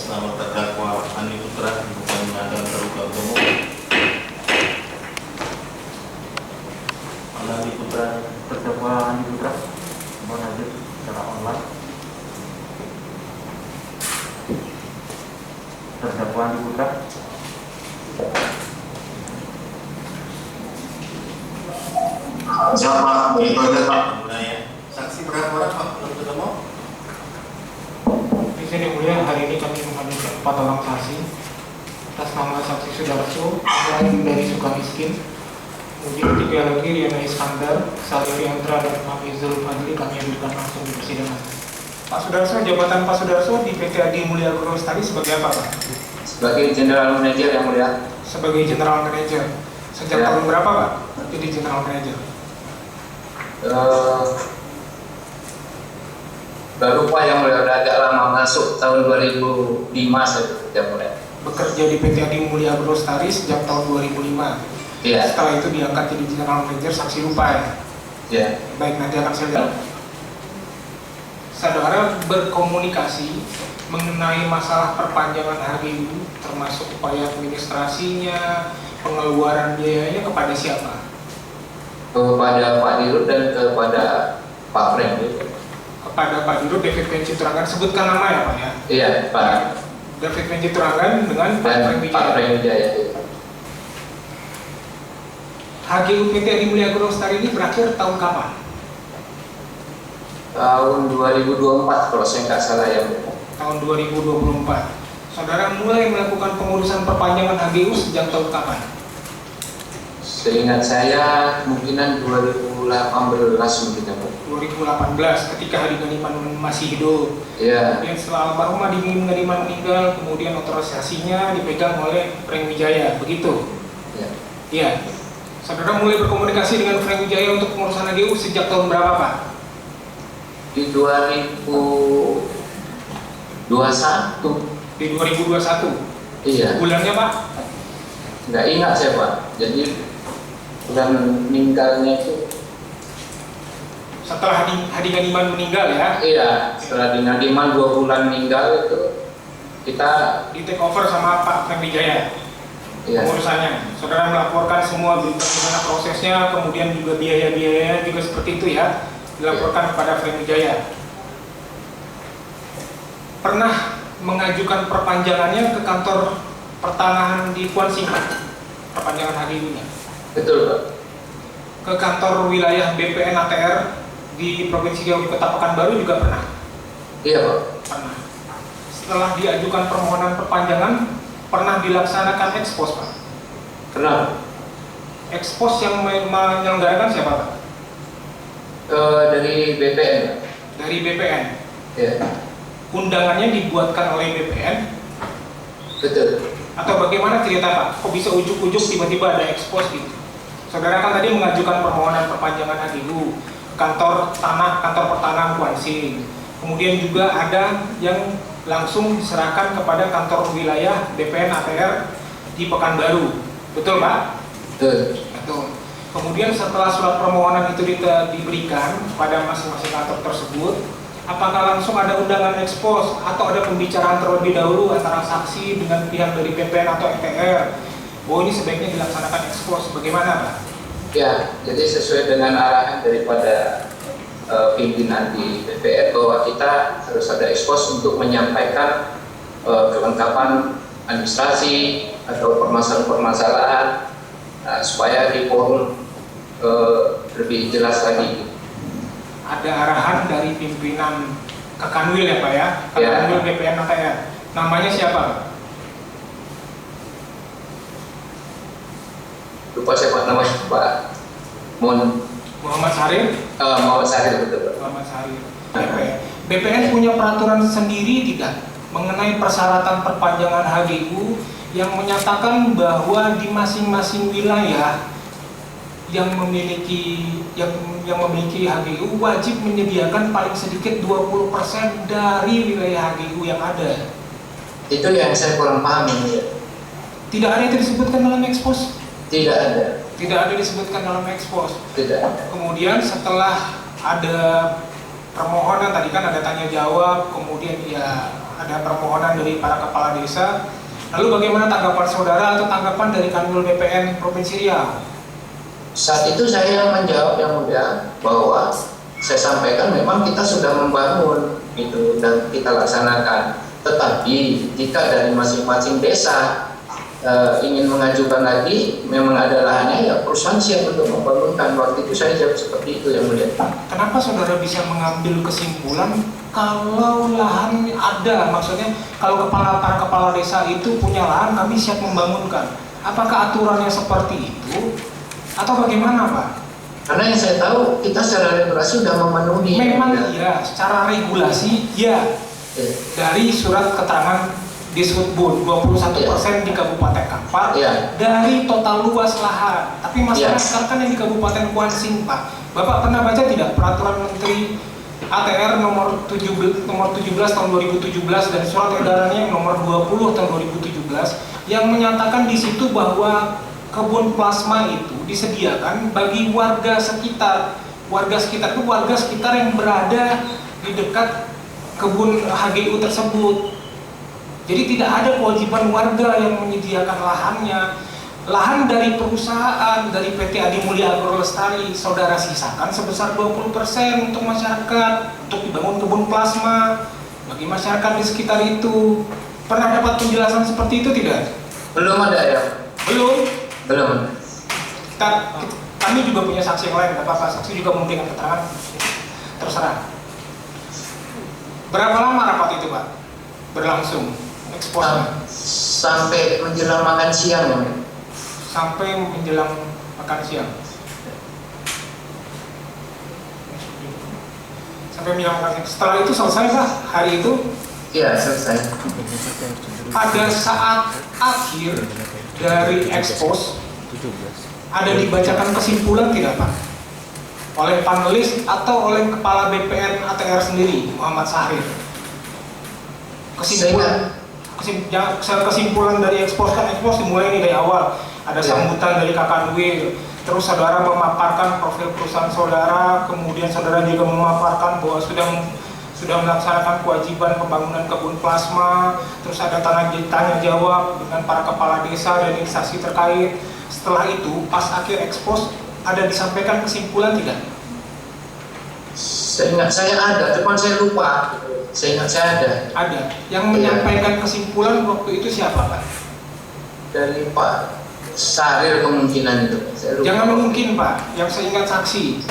atas nama terdakwa Andi Putra bukan menyatakan terbuka untuk umum. Andi Putra, Terdakwa Andi Putra mohon hadir secara online. Terdakwa Andi Putra. Siapa? Itu aja Pak. ya. Saksi berapa orang Pak belum ketemu? Di sini mulia, hari ini kami menghadirkan 4 orang saksi atas nama saksi Sudarso, lain dari Sukamiskin, kemudian 3 lagi Riana Iskandar, Salih Andra dan Hafizul Fadli kami hadirkan langsung di persidangan. Pak Sudarso, jabatan Pak Sudarso di PT Adi Mulia Guru tadi sebagai apa Pak? Sebagai General Manager yang mulia. Sebagai General Manager. Sejak Ya. tahun berapa Pak jadi General Manager? Baru Pak yang mulia, udah agak lama, masuk tahun 2005 saya mulai. Bekerja di PT Adi Mulia Guru Lestari sejak tahun 2005. Iya. Setelah itu diangkat jadi General Manager, saksi lupa ya? Iya. Baik, nanti akan saya lihat. Saudara berkomunikasi mengenai masalah perpanjangan HGU, termasuk upaya administrasinya, pengeluaran biayanya kepada siapa? Kepada Pak Dirut dan kepada Pak Frank. Kepada Pak Dirut David Pencitrangan, sebutkan nama ya Pak ya? Iya, Pak. David Pencitrangan dengan Pak Dan Frank Pak Wijaya. Frank Wijaya. HGU PT Adi Mulia Guru Lestari ini berakhir tahun kapan? Tahun 2024 kalau saya nggak salah ya. Tahun 2024. Saudara mulai melakukan pengurusan perpanjangan HGU sejak tahun kapan? Seingat saya kemungkinan 2018 mungkin ya Pak. 2018 ketika Hadi Ganiman masih hidup. Iya. Kemudian setelah almarhum Hadi Ganiman meninggal, kemudian otorisasinya dipegang oleh Frank Wijaya, begitu? Iya. Iya. Saudara mulai berkomunikasi dengan Frank Wijaya untuk pengurusan HGU sejak tahun berapa Pak? Di 2021. Di 2021. Iya. Bulannya Pak? Nggak ingat saya Pak. Jadi bulan meninggalnya itu. Setelah Hadi Ganiman meninggal ya? Iya, setelah Dinadiman 2 bulan meninggal itu kita Di take over sama Pak Frank Wijaya. iya, Pengurusannya. Saudara melaporkan semua bagaimana prosesnya, kemudian juga biaya-biayanya juga seperti itu ya, dilaporkan kepada Frank Wijaya. Pernah mengajukan perpanjangannya ke kantor pertanahan di Kuansing, perpanjangan HGU-nya. betul Pak. Ke kantor wilayah BPN ATR di Provinsi Riau di Kota Pekanbaru juga pernah. Iya Pak. Pernah. Setelah diajukan permohonan perpanjangan, pernah dilaksanakan ekspos Pak. Kenapa? Ekspos yang menyelenggarakan siapa Pak? Dari BPN Pak. Dari BPN. Iya, Undangannya dibuatkan oleh BPN betul. atau bagaimana cerita Pak? Kok bisa ujuk-ujuk tiba-tiba ada ekspos gitu? Saudara kan tadi mengajukan permohonan perpanjangan HGU kantor pertanahan Kuansing. Kemudian juga ada yang langsung diserahkan kepada kantor wilayah BPN ATR di Pekanbaru. Betul Pak? Betul. Betul. Kemudian setelah surat permohonan itu diberikan pada masing-masing kantor tersebut, apakah langsung ada undangan ekspos atau ada pembicaraan terlebih dahulu antara saksi dengan pihak dari BPN atau ETR bahwa ini sebaiknya dilaksanakan ekspos? Bagaimana Pak? Ya, jadi sesuai dengan arahan daripada pimpinan di BPN bahwa kita harus ada ekspos untuk menyampaikan kelengkapan administrasi atau permasalahan-permasalahan supaya di forum lebih jelas lagi. Ada arahan dari pimpinan Kakanwil ya Pak ya? Kakanwil BPN ATR. Namanya siapa Pak? Lupa siapa namanya Pak. Muhammad Syarif? Muhammad Syarif, betul Pak. Muhammad Syarif. BPN punya peraturan sendiri tidak mengenai persyaratan perpanjangan HGU yang menyatakan bahwa di masing-masing wilayah yang memiliki HGU wajib menyediakan paling sedikit 20% dari wilayah HGU yang ada. Itu yang saya kurang paham ini. Tidak ada yang disebutkan dalam ekspos? Tidak ada. Tidak ada disebutkan dalam ekspos. Tidak ada. Kemudian setelah ada permohonan tadi kan ada tanya jawab, kemudian ya ada permohonan dari para kepala desa. Lalu bagaimana tanggapan saudara atau tanggapan dari Kanwil BPN Provinsi Riau? Saat itu saya menjawab yang mulia bahwa saya sampaikan memang kita sudah membangun itu dan kita laksanakan. Tetapi jika dari masing-masing desa ingin mengajukan lagi, memang ada lahannya, ya perusahaan siap untuk membangunkan. Waktu itu saya jawab seperti itu yang mulia. Kenapa saudara bisa mengambil kesimpulan kalau lahan ada? Maksudnya kalau para kepala desa itu punya lahan, kami siap membangunkan. Apakah aturannya seperti itu? Atau bagaimana, Pak? Karena yang saya tahu kita secara regulasi sudah memenuhi. Memang iya, secara regulasi ya. Dari surat keterangan Disbud 21% di Kabupaten Kampar dari total luas lahan. Tapi masalah sekarang kan yang di Kabupaten Kuansing, Pak. Bapak pernah baca tidak peraturan Menteri ATR nomor 17 tahun 2017 dan surat edarannya nomor 20 tahun 2017 yang menyatakan di situ bahwa kebun plasma itu disediakan bagi warga sekitar. Warga sekitar itu warga sekitar yang berada di dekat kebun HGU tersebut. Jadi tidak ada kewajiban warga yang menyediakan lahannya. Lahan dari perusahaan, dari PT Adi Mulya Agro Lestari, saudara sisakan sebesar 20% untuk masyarakat, untuk dibangun kebun plasma bagi masyarakat di sekitar itu. Pernah dapat penjelasan seperti itu tidak? Belum ada ya? Belum. Kami juga punya saksi yang lain, Bapak saksi juga memberikan keterangan, terserah. Berapa lama rapat itu, Pak? Berlangsung eksposnya? Sampai menjelang makan siang ya. Sampai menjelang makan siang. Sampai menjelang makan siang. Setelah itu selesai Pak hari itu? Iya, selesai. Pada saat akhir dari ekspos ada dibacakan kesimpulan tidak Pak? Oleh panelis atau oleh Kepala BPN ATR sendiri, Muhammad Syahrir? Kesimpulan dari ekspos dimulai ini dari awal. Ada sambutan dari Kakanwil, terus saudara memaparkan profil perusahaan saudara, kemudian saudara juga memaparkan bahwa sudah melaksanakan kewajiban pembangunan kebun plasma, terus ada tanya jawab dengan para kepala desa dan instansi terkait. Setelah itu, pas akhir ekspos, ada disampaikan kesimpulan tidak? Seingat saya ada, cuman saya lupa. Seingat saya ada. Ada. Yang menyampaikan kesimpulan waktu itu siapa Pak? Dari Pak Syahrir kemungkinan itu. Jangan mungkin Pak, yang seingat saksi.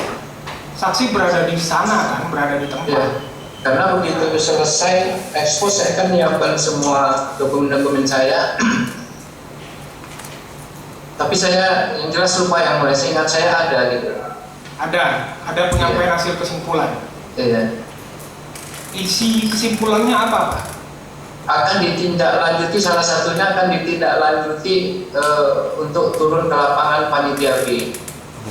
Saksi berada di sana kan, berada di tempat. Ya. Karena begitu selesai ekspos, saya kan menyiapkan semua dokumen-dokumen saya. Tapi saya yang jelas lupa yang mulai seingat saya ada gitu. Ada penyampaian hasil kesimpulan. Iya. Isi kesimpulannya apa Pak? Akan ditindaklanjuti, salah satunya akan ditindaklanjuti untuk turun ke lapangan panitia B.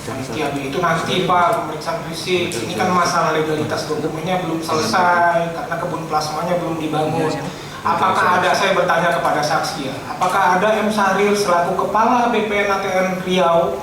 Panitia B itu nanti Pak pemeriksaan fisik. Ini kan masalah legalitas dokumennya belum selesai karena kebun plasmanya belum dibangun. Apakah ada, saya bertanya kepada saksi ya, apakah ada M. Syahrir selaku Kepala BPN ATR Riau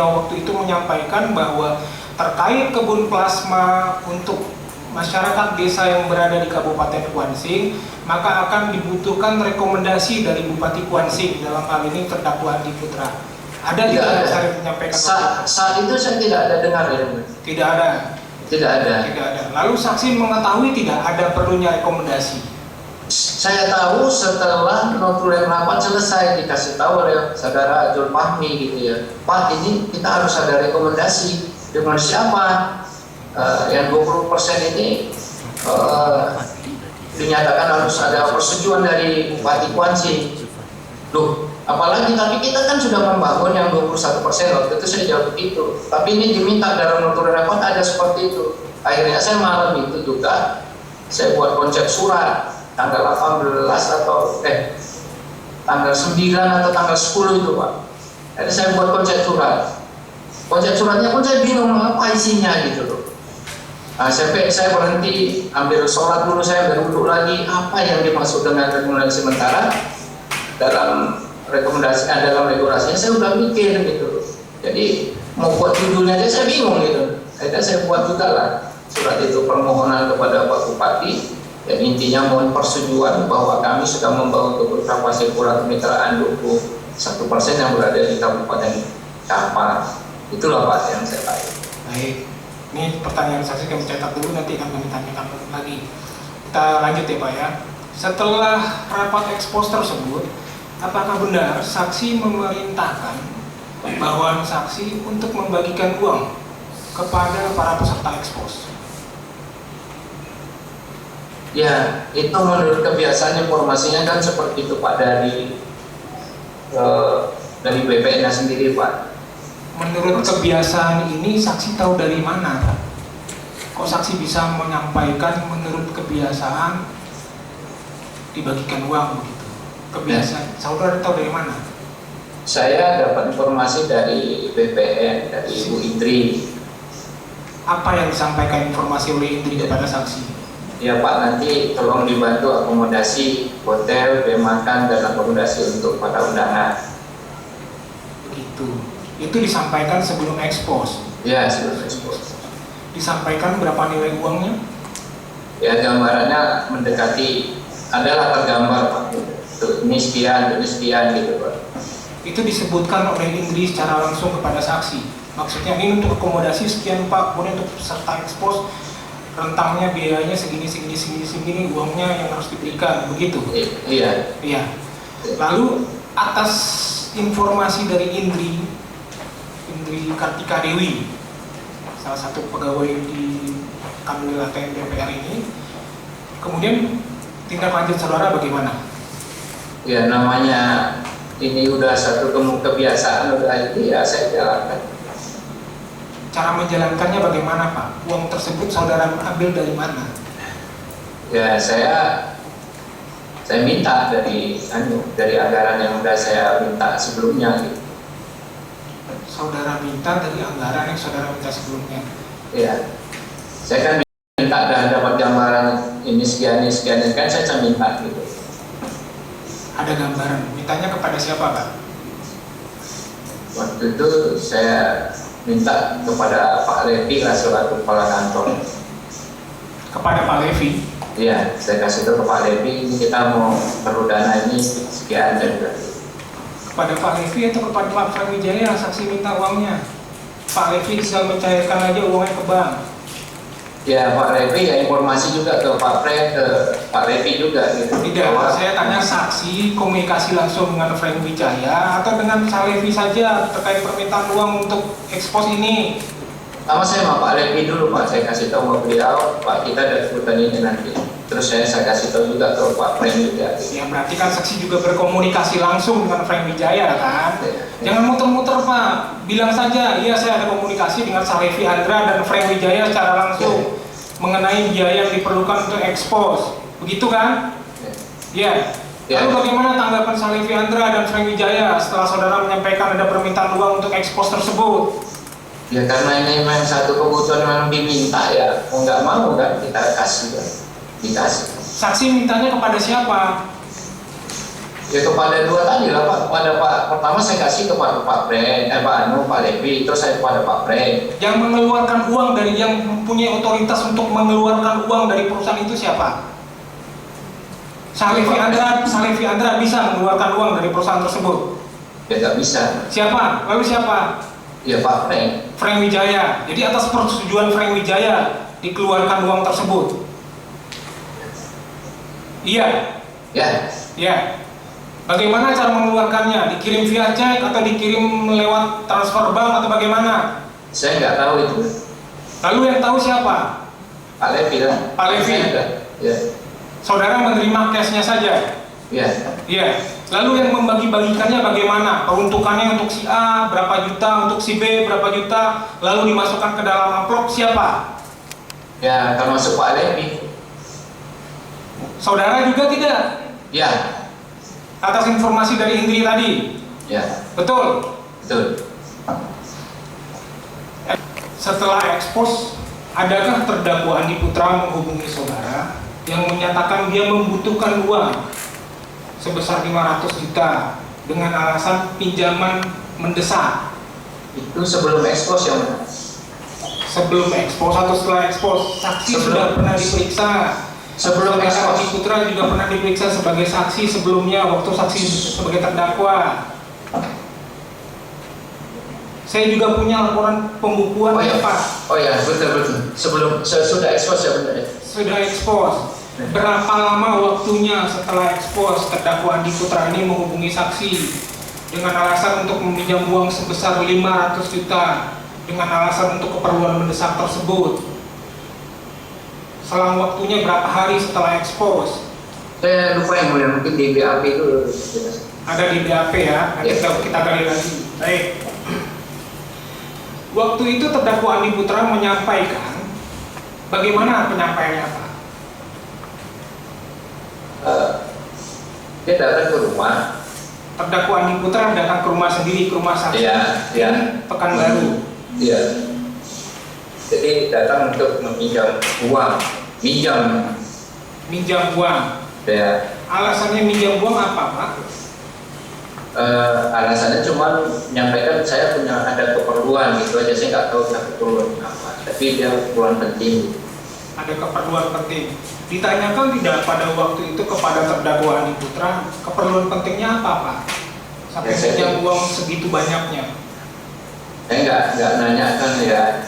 waktu itu menyampaikan bahwa terkait kebun plasma untuk masyarakat desa yang berada di Kabupaten Kuansing, maka akan dibutuhkan rekomendasi dari Bupati Kuansing, dalam hal ini terdakwa Andi Putra. Ada tidak M. Syahrir menyampaikan? Saat itu saya tidak ada dengar ya. Tidak ada. Tidak ada. Lalu saksi mengetahui tidak ada perlunya rekomendasi? Saya tahu setelah notulen rapat selesai, dikasih tahu oleh saudara Jul Fahmi gitu ya, Pak ini kita harus ada rekomendasi. Rekomendasi apa? Yang 20% ini dinyatakan harus ada persetujuan dari Bupati Kuansing. Loh, apalagi tapi kita kan sudah membangun yang 21%, waktu itu saya jawab begitu. Tapi ini diminta dalam notulen rapat ada seperti itu. Akhirnya saya malam itu juga saya buat konsep surat tanggal 18 atau tanggal 9 atau tanggal 10 itu Pak. Jadi saya buat konsep surat. Konsep suratnya pun saya bingung apa isinya gitu loh. Nah, saya berhenti ambil sholat dulu, saya berwudhu lagi apa yang dimaksud dengan rekomendasi sementara dalam dalam regulasinya saya udah mikir gitu. Jadi mau buat judulnya aja saya bingung gitu. Akhirnya saya buat juga lah surat itu permohonan kepada Pak Bupati Dan intinya mohon persetujuan bahwa kami sudah membangun beberapa sirkular kemitraan 21% yang berada di Kabupaten Kampar. Itulah Pak yang saya tahu. Baik, ini pertanyaan saksi kami catat dulu, nanti akan kami tanyakan lagi. Kita lanjut ya Pak ya. Setelah rapat ekspos tersebut, apakah benar saksi memerintahkan bawahan saksi untuk membagikan uang kepada para peserta ekspos? Ya, itu menurut kebiasaan informasinya kan seperti itu Pak dari BPN-nya sendiri Pak. Menurut kebiasaan ini saksi tahu dari mana? Kok saksi bisa menyampaikan menurut kebiasaan dibagikan uang begitu? Kebiasaan, saudara tahu dari mana? Saya dapat informasi dari BPN, dari Ibu Indri. Apa yang disampaikan informasi oleh Indri kepada saksi? Ya Pak, nanti tolong dibantu akomodasi hotel, biaya makan, dan akomodasi untuk para undangan. Begitu. Itu disampaikan sebelum ekspos. Ya, sebelum ekspos. Disampaikan berapa nilai uangnya? Ya, gambarannya mendekati, adalah tergambar Pak. Ini sekian gitu Pak. Itu disebutkan oleh Indri secara langsung kepada saksi. Maksudnya ini untuk akomodasi sekian Pak, kemudian untuk peserta ekspos rentangnya biayanya segini, uangnya yang harus diberikan, begitu? Iya. Iya. Lalu atas informasi dari Indri Kartika Dewi, salah satu pegawai di Kanwil ATM DPR ini, kemudian tindak lanjut saudara bagaimana? Ya, namanya ini udah satu kebiasaan, udah itu ya saya jalankan. Cara menjalankannya bagaimana Pak? Uang tersebut saudara ambil dari mana? Ya, saya minta dari anggaran yang udah saya minta sebelumnya gitu. Saudara minta dari anggaran yang saudara minta sebelumnya. Ya, saya kan minta dan dapat gambaran ini sekian kan saya minta gitu. Ada gambaran. Mintanya kepada siapa Pak? Waktu itu saya minta kepada Pak Levi selaku kepala kantor. Kepada Pak Levi? Iya, saya kasih tahu ke Pak Levi, ini kita mau perlu dana ini sekian dan Kepada Pak Levi atau kepada Pak Frank Wijaya saksi minta uangnya? Pak Levi tinggal mencairkan aja uangnya ke bank. Ya Pak Levi, ya informasi juga ke Pak Frank, ke Pak Levi juga gitu. Tidak, saya tanya saksi komunikasi langsung dengan Frank Wijaya atau dengan Pak Levi saja terkait permintaan uang untuk ekspos ini? Sama saya sama Pak Levi dulu Pak, saya kasih tahu ke beliau, Pak kita ada kebutuhan ini nanti. Terus saya kasih tahu juga ke Pak Frank juga. Ya berarti kan saksi juga berkomunikasi langsung dengan Frank Wijaya kan? Jangan muter-muter Pak, bilang saja, iya saya ada komunikasi dengan Salevi Andra dan Frank Wijaya secara langsung mengenai biaya yang diperlukan untuk ekspos, begitu kan? Ya. Lalu bagaimana tanggapan Salevi Andra dan Frank Wijaya setelah saudara menyampaikan ada permintaan uang untuk ekspos tersebut? Ya karena ini memang satu kebutuhan yang diminta ya, mau nggak mau kan kita kasih kan, dikasih. Saksi mintanya kepada siapa? Ya kepada dua tadi lah Pak, kepada Pak pertama saya kasih kepada Pak Levi, terus saya kepada Pak Frank. Yang mengeluarkan uang dari yang mempunyai otoritas untuk mengeluarkan uang dari perusahaan itu siapa? Salevi Andra bisa mengeluarkan uang dari perusahaan tersebut? Ya nggak bisa. Siapa? Lalu siapa? Ya Pak Frank. Frank Wijaya. Jadi atas persetujuan Frank Wijaya dikeluarkan uang tersebut? Iya. Ya. Ya. Bagaimana cara mengeluarkannya? Dikirim via cek atau dikirim lewat transfer bank atau bagaimana? Saya nggak tahu itu. Lalu yang tahu siapa? Pak Levi kan? Pak Levi. Ya. Saudara menerima cashnya saja? Ya. Iya. Lalu yang membagi-bagikannya bagaimana? Peruntukannya untuk si A berapa juta, untuk si B berapa juta, lalu dimasukkan ke dalam amplop siapa? Ya, termasuk Pak Levi. Saudara juga tidak? Ya. Atas informasi dari Indri tadi? Ya. Betul? Betul. Setelah ekspos, adakah terdakwa Andi Putra menghubungi saudara yang menyatakan dia membutuhkan uang sebesar 500 juta dengan alasan pinjaman mendesak? Itu sebelum ekspos yang mana? Sebelum ekspos atau setelah ekspos? Saksi sudah pernah diperiksa. Sebelum Saudara ekspos. Andi Putra juga pernah diperiksa sebagai saksi sebelumnya waktu saksi sebagai terdakwa. Saya juga punya laporan pembukuan Oh ya, Pak. oh ya, betul. Sebelum sudah ekspos ya benar. Sudah ekspos. Berapa lama waktunya setelah ekspos terdakwa Andi Putra ini menghubungi saksi dengan alasan untuk meminjam uang sebesar 500 juta dengan alasan untuk keperluan mendesak tersebut? Selang waktunya berapa hari setelah ekspos? Saya lupa yang mulia, mungkin di BAP itu Ada di BAP ya, nanti Ya. kita gali lagi. Baik. Waktu itu terdakwa Andi Putra menyampaikan, bagaimana penyampaiannya Pak? dia datang ke rumah. Terdakwa Andi Putra datang ke rumah sendiri, ke rumah saksi Iya, iya. di Pekanbaru. Iya. Jadi datang untuk meminjam uang, Minjam uang. Ya. Alasannya minjam uang apa Pak? Alasannya cuma menyampaikan saya punya ada keperluan gitu aja, saya nggak tahu keperluan apa, tapi dia keperluan penting. Ada keperluan penting. Ditanyakan tidak pada waktu itu kepada terdakwa Andi Putra, keperluan pentingnya apa Pak? Sampai Ya, saya minjam uang segitu banyaknya. Saya nggak nanyakan ya,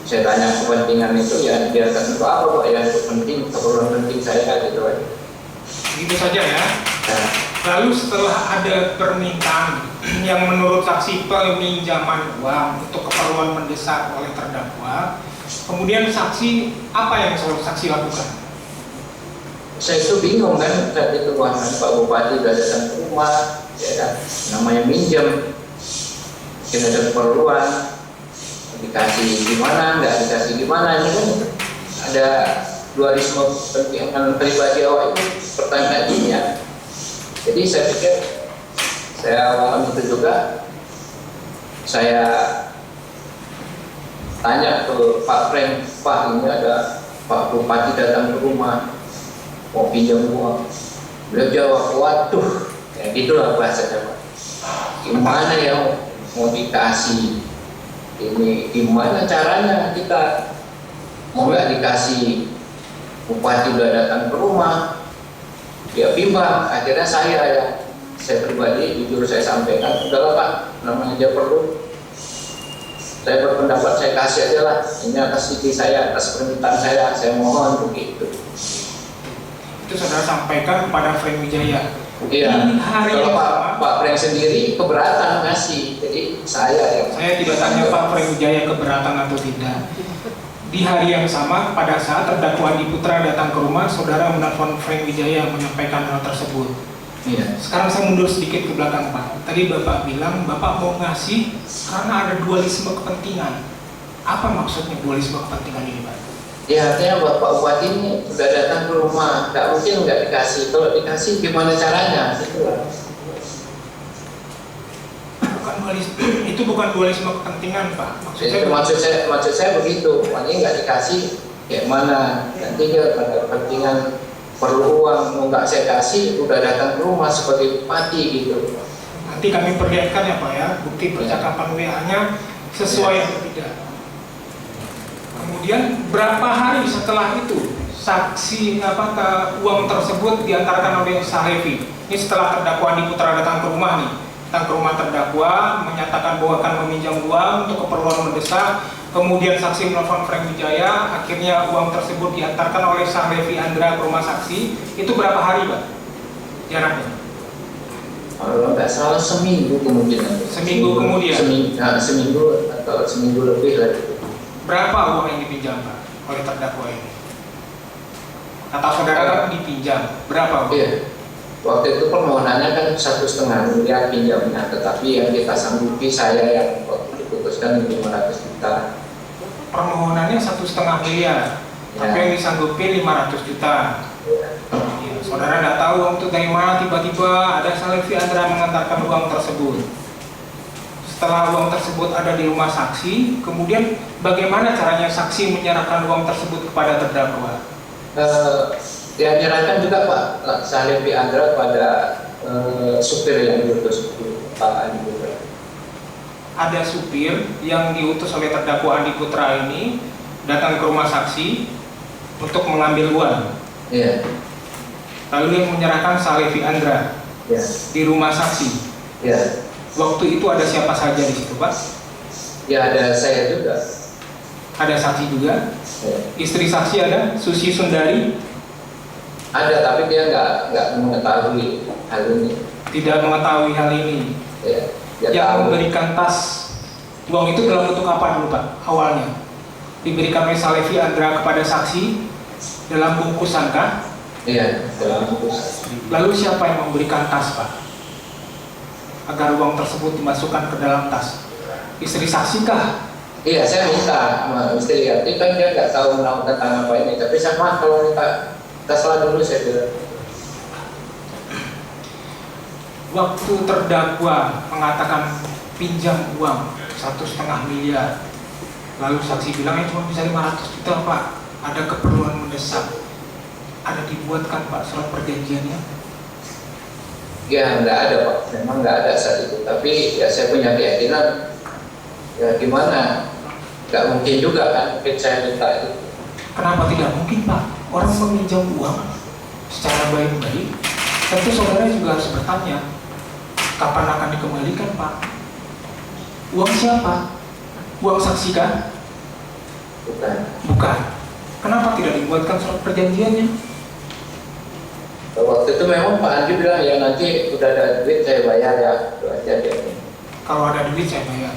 saya tanya kepentingan itu ya dia akan itu apa kok ya itu penting, keperluan penting saya gitu aja. Gitu saja ya. Nah, Lalu setelah ada permintaan yang menurut saksi peminjaman uang untuk keperluan mendesak oleh terdakwa, kemudian saksi apa yang saksi lakukan? saya itu bingung kan saat itu wah Pak Bupati udah datang ke rumah, ya kan, namanya minjem, mungkin ada keperluan, dikasih gimana, nggak dikasih gimana, ini kan ada dualisme kepentingan pribadi awak itu pertanyaan ini ya. Jadi saya pikir saya malam itu juga saya tanya ke Pak Frank, Pak ini ada Pak Bupati datang ke rumah mau pinjam uang. Beliau jawab, waduh, ya gitulah bahasanya Pak. Gimana ya mau dikasih? Ini gimana caranya kita mau nggak dikasih? Bupati udah datang ke rumah, dia bimbang. Akhirnya saya pribadi jujur saya sampaikan, udahlah Pak, namanya dia perlu. Saya berpendapat saya kasih aja lah. Ini atas izin saya, atas permintaan saya mohon begitu. Itu saudara sampaikan kepada Frank Wijaya. Iya. Di hari Kalau yang sama, Pak Frank sendiri keberatan ngasih, jadi saya yang saya tidak tanya Pak Frank Wijaya keberatan atau tidak. Di hari yang sama, pada saat terdakwa Andi Putra datang ke rumah, saudara menelpon Frank Wijaya menyampaikan hal tersebut. Iya. Sekarang saya mundur sedikit ke belakang Pak. Tadi Bapak bilang Bapak mau ngasih karena ada dualisme kepentingan. Apa maksudnya dualisme kepentingan ini Pak? Ya artinya Bapak Bupati ini sudah datang ke rumah, nggak mungkin nggak dikasih. Kalau dikasih gimana caranya? Bukan dualisme, itu bukan dualisme kepentingan Pak. Maksud saya begitu. Makanya nggak dikasih, kayak mana? Nanti dia pada kepentingan perlu uang, mau nggak saya kasih, udah datang ke rumah sebagai bupati gitu. Nanti kami perlihatkan ya Pak ya, bukti percakapan WA-nya sesuai atau tidak. Kemudian berapa hari setelah itu saksi uang tersebut diantarkan oleh Sahefi? Ini setelah terdakwa Andi Putra datang ke rumah nih, datang ke rumah terdakwa menyatakan bahwa akan meminjam uang untuk keperluan mendesak. Kemudian saksi menelpon Frank Wijaya, akhirnya uang tersebut diantarkan oleh Sahefi Andra ke rumah saksi. Itu berapa hari Pak jaraknya? Kalau nggak salah seminggu kemudian. Seminggu kemudian? Seminggu atau seminggu lebih lah. Berapa uang yang dipinjam Pak oleh terdakwa ini? Kata saudara kan dipinjam, berapa uang? Iya. Waktu itu permohonannya kan 1,5 miliar pinjamnya, tetapi yang kita sanggupi saya yang waktu diputuskan 500 juta. Permohonannya 1,5 miliar, tapi yang disanggupi 500 juta. Ya, saudara tidak tahu uang itu dari mana, tiba-tiba ada Sahefi Andra mengantarkan uang tersebut. Setelah uang tersebut ada di rumah saksi, kemudian bagaimana caranya saksi menyerahkan uang tersebut kepada terdakwa? Ya menyerahkan juga Pak Sahefi Andra pada supir yang diutus Pak Andi Putra. Ada supir yang diutus oleh terdakwa Andi Putra ini datang ke rumah saksi untuk mengambil uang. Iya. Lalu yang menyerahkan Salevi Andra Iya. di rumah saksi. Iya. Waktu itu ada siapa saja di situ, Pak? Ya ada saya juga. Ada saksi juga. Iya. Istri saksi ada, Susi Sundari. Ada, tapi dia nggak mengetahui hal ini. Tidak mengetahui hal ini. Ya, dia Yang tahu. memberikan tas uang itu dalam bentuk apa dulu, Pak? Awalnya diberikan oleh Salevi Andra kepada saksi dalam bungkusan, kah? Iya, dalam bungkus. Lalu siapa yang memberikan tas, Pak? Agar uang tersebut dimasukkan ke dalam tas. Istri saksi kah? Iya, saya minta sama istri ya. Tapi kan dia nggak tahu tentang apa ini. Tapi sama kalau minta taslah dulu saya bilang. Waktu terdakwa mengatakan pinjam uang 1,5 miliar, lalu saksi bilangnya cuma bisa 500 juta, Pak. Ada keperluan mendesak. Ada dibuatkan, Pak, surat perjanjiannya? Ya nggak ada Pak, memang nggak ada saat itu. Tapi ya saya punya keyakinan. Ya gimana? Nggak mungkin juga kan, mungkin saya minta itu. Kenapa tidak mungkin, Pak? Orang meminjam uang secara baik-baik, tentu saudara juga harus bertanya, kapan akan dikembalikan, Pak? Uang siapa? Uang saksi kan? Bukan. Bukan. Kenapa tidak dibuatkan surat perjanjiannya? Waktu itu memang Pak Andi bilang ya nanti udah ada duit saya bayar ya. Itu aja dia. Kalau ada duit saya bayar.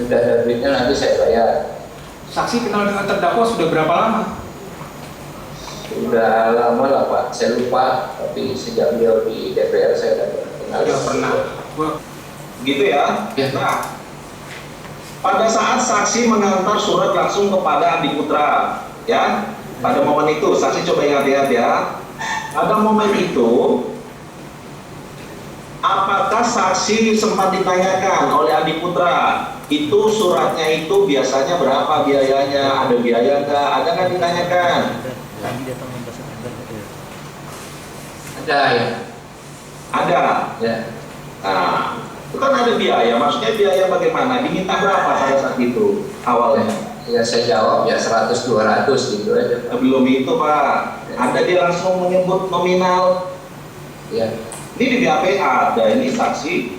Udah ada duitnya nanti saya bayar. Saksi kenal dengan terdakwa sudah berapa lama? Sudah lama lah Pak, saya lupa. Tapi sejak beliau di DPR saya udah kenal. Sudah pernah. Gitu ya. Ya. Nah, pada saat saksi mengantar surat langsung kepada Andi Putra, ya, pada momen itu saksi coba ingat-ingat ya. Pada momen itu, apakah saksi sempat ditanyakan oleh Andi Putra, itu suratnya itu biasanya berapa biayanya, ada biaya nggak, ada nggak ditanyakan? Ada ya. Ada. Ya. Nah, itu kan ada biaya, maksudnya biaya bagaimana? Diminta berapa pada saat itu awalnya? Ya saya jawab ya 100-200 gitu aja. Belum itu Pak, ada dia langsung menyebut nominal. Ya. Ini di BAPA ada, ini saksi.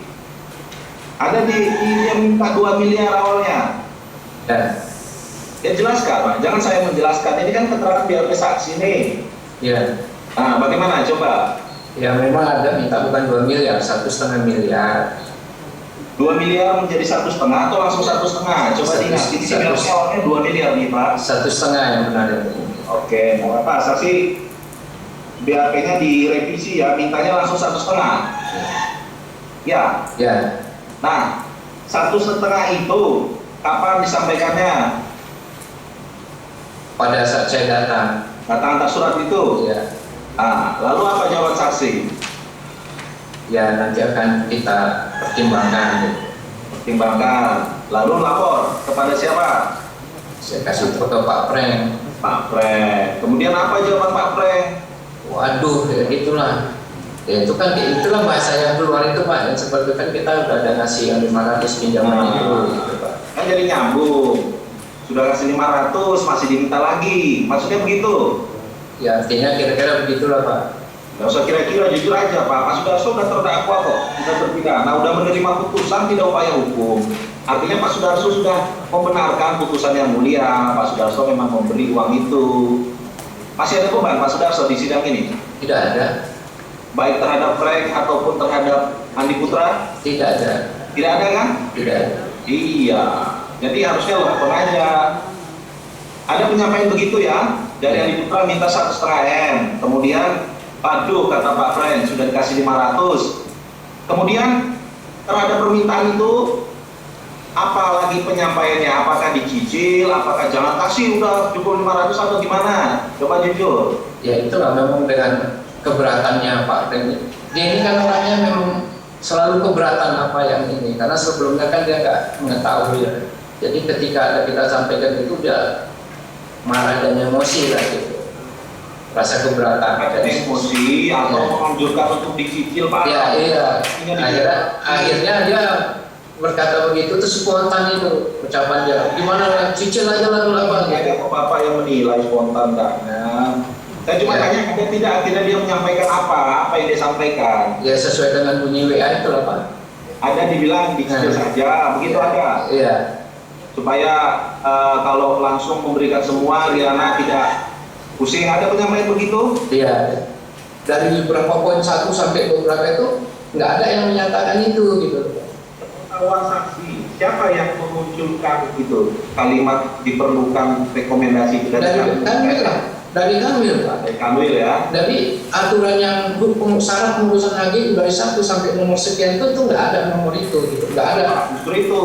Ada yang minta 2 miliar awalnya. Ya. Ya jelaskan Pak, jangan saya menjelaskan. Ini kan keterangan BAP saksi nih. Ya. Nah bagaimana coba? Ya memang ada minta bukan 2 miliar, 1,5 miliar. 2 miliar menjadi 1,5 atau langsung 1,5? Coba diingat, ini BAP awalnya 2 miliar nih Pak. 1,5 yang benar ini. Oke, mau apa? Saksi BAP-nya direvisi ya, mintanya langsung 1,5. Ya. Ya. Nah, 1,5 itu kapan disampaikannya? Pada saat saya datang. Datang antar surat itu. Ya. Nah, lalu apa jawaban saksi? Ya nanti akan kita pertimbangkan. Pertimbangkan. Lalu lapor kepada siapa? Saya kasih foto Pak Prank. Pak Prank. Kemudian apa jawaban Pak Prank? Waduh, ya gitulah. Ya itu kan itulah bahasa yang keluar itu Pak. Yang seperti kan kita udah ada ngasih yang 500 pinjaman itu gitu Pak. Kan jadi nyambung. Sudah kasih 500 masih diminta lagi. Maksudnya begitu? Ya artinya kira-kira begitulah Pak. Nggak usah kira-kira, jujur aja Pak. Pak Sudarso sudah terdakwa kok, sudah terpidana, udah menerima putusan tidak upaya hukum. Artinya Pak Sudarso sudah membenarkan putusan yang mulia. Pak Sudarso memang memberi uang itu. Masih ada beban Pak Sudarso di sidang ini? Tidak ada. Baik terhadap Frank ataupun terhadap Andi Putra? Tidak ada. Tidak ada kan? Tidak ada. Iya. Jadi harusnya lapor aja. Ada penyampaian begitu ya dari Andi Putra minta 1,5 M. Kemudian, aduh kata Pak Frank sudah dikasih 500. Kemudian terhadap permintaan itu apa lagi penyampaiannya? Apakah dicicil? Apakah jangan kasih udah cukup 500 atau gimana? Coba jujur. Ya itulah memang dengan keberatannya Pak Frank. Dia ini kan orangnya memang selalu keberatan apa yang ini karena sebelumnya kan dia nggak mengetahui ya. Jadi ketika ada kita sampaikan itu dia marah dan emosi lah gitu. Rasa keberatan. Ada emosi atau Ya. menganjurkan untuk dicicil Pak? Ya iya. Akhirnya dia berkata begitu tuh spontan itu ucapan dia. Gimana cicil aja lah dulu apa Ada gitu. kok Bapak yang menilai spontan enggaknya. Saya cuma Ya. tanya ada tidak dia menyampaikan apa yang dia sampaikan. Ya sesuai dengan bunyi WA itu lah Pak. Ada dibilang dicicil saja, begitu ada. Iya. Supaya kalau langsung memberikan semua, Riana tidak pusing. Ada penyampaian begitu? Iya. Dari beberapa poin 1 sampai beberapa itu nggak ada yang menyatakan itu gitu. Pengetahuan saksi, siapa yang memunculkan itu kalimat diperlukan rekomendasi Dari Kanwil lah. Dari Kanwil Pak. Dari Kanwil ya. Dari aturan yang syarat pengurusan HGU dari 1 sampai nomor sekian itu tuh nggak ada nomor itu gitu. Nggak ada. Justru itu,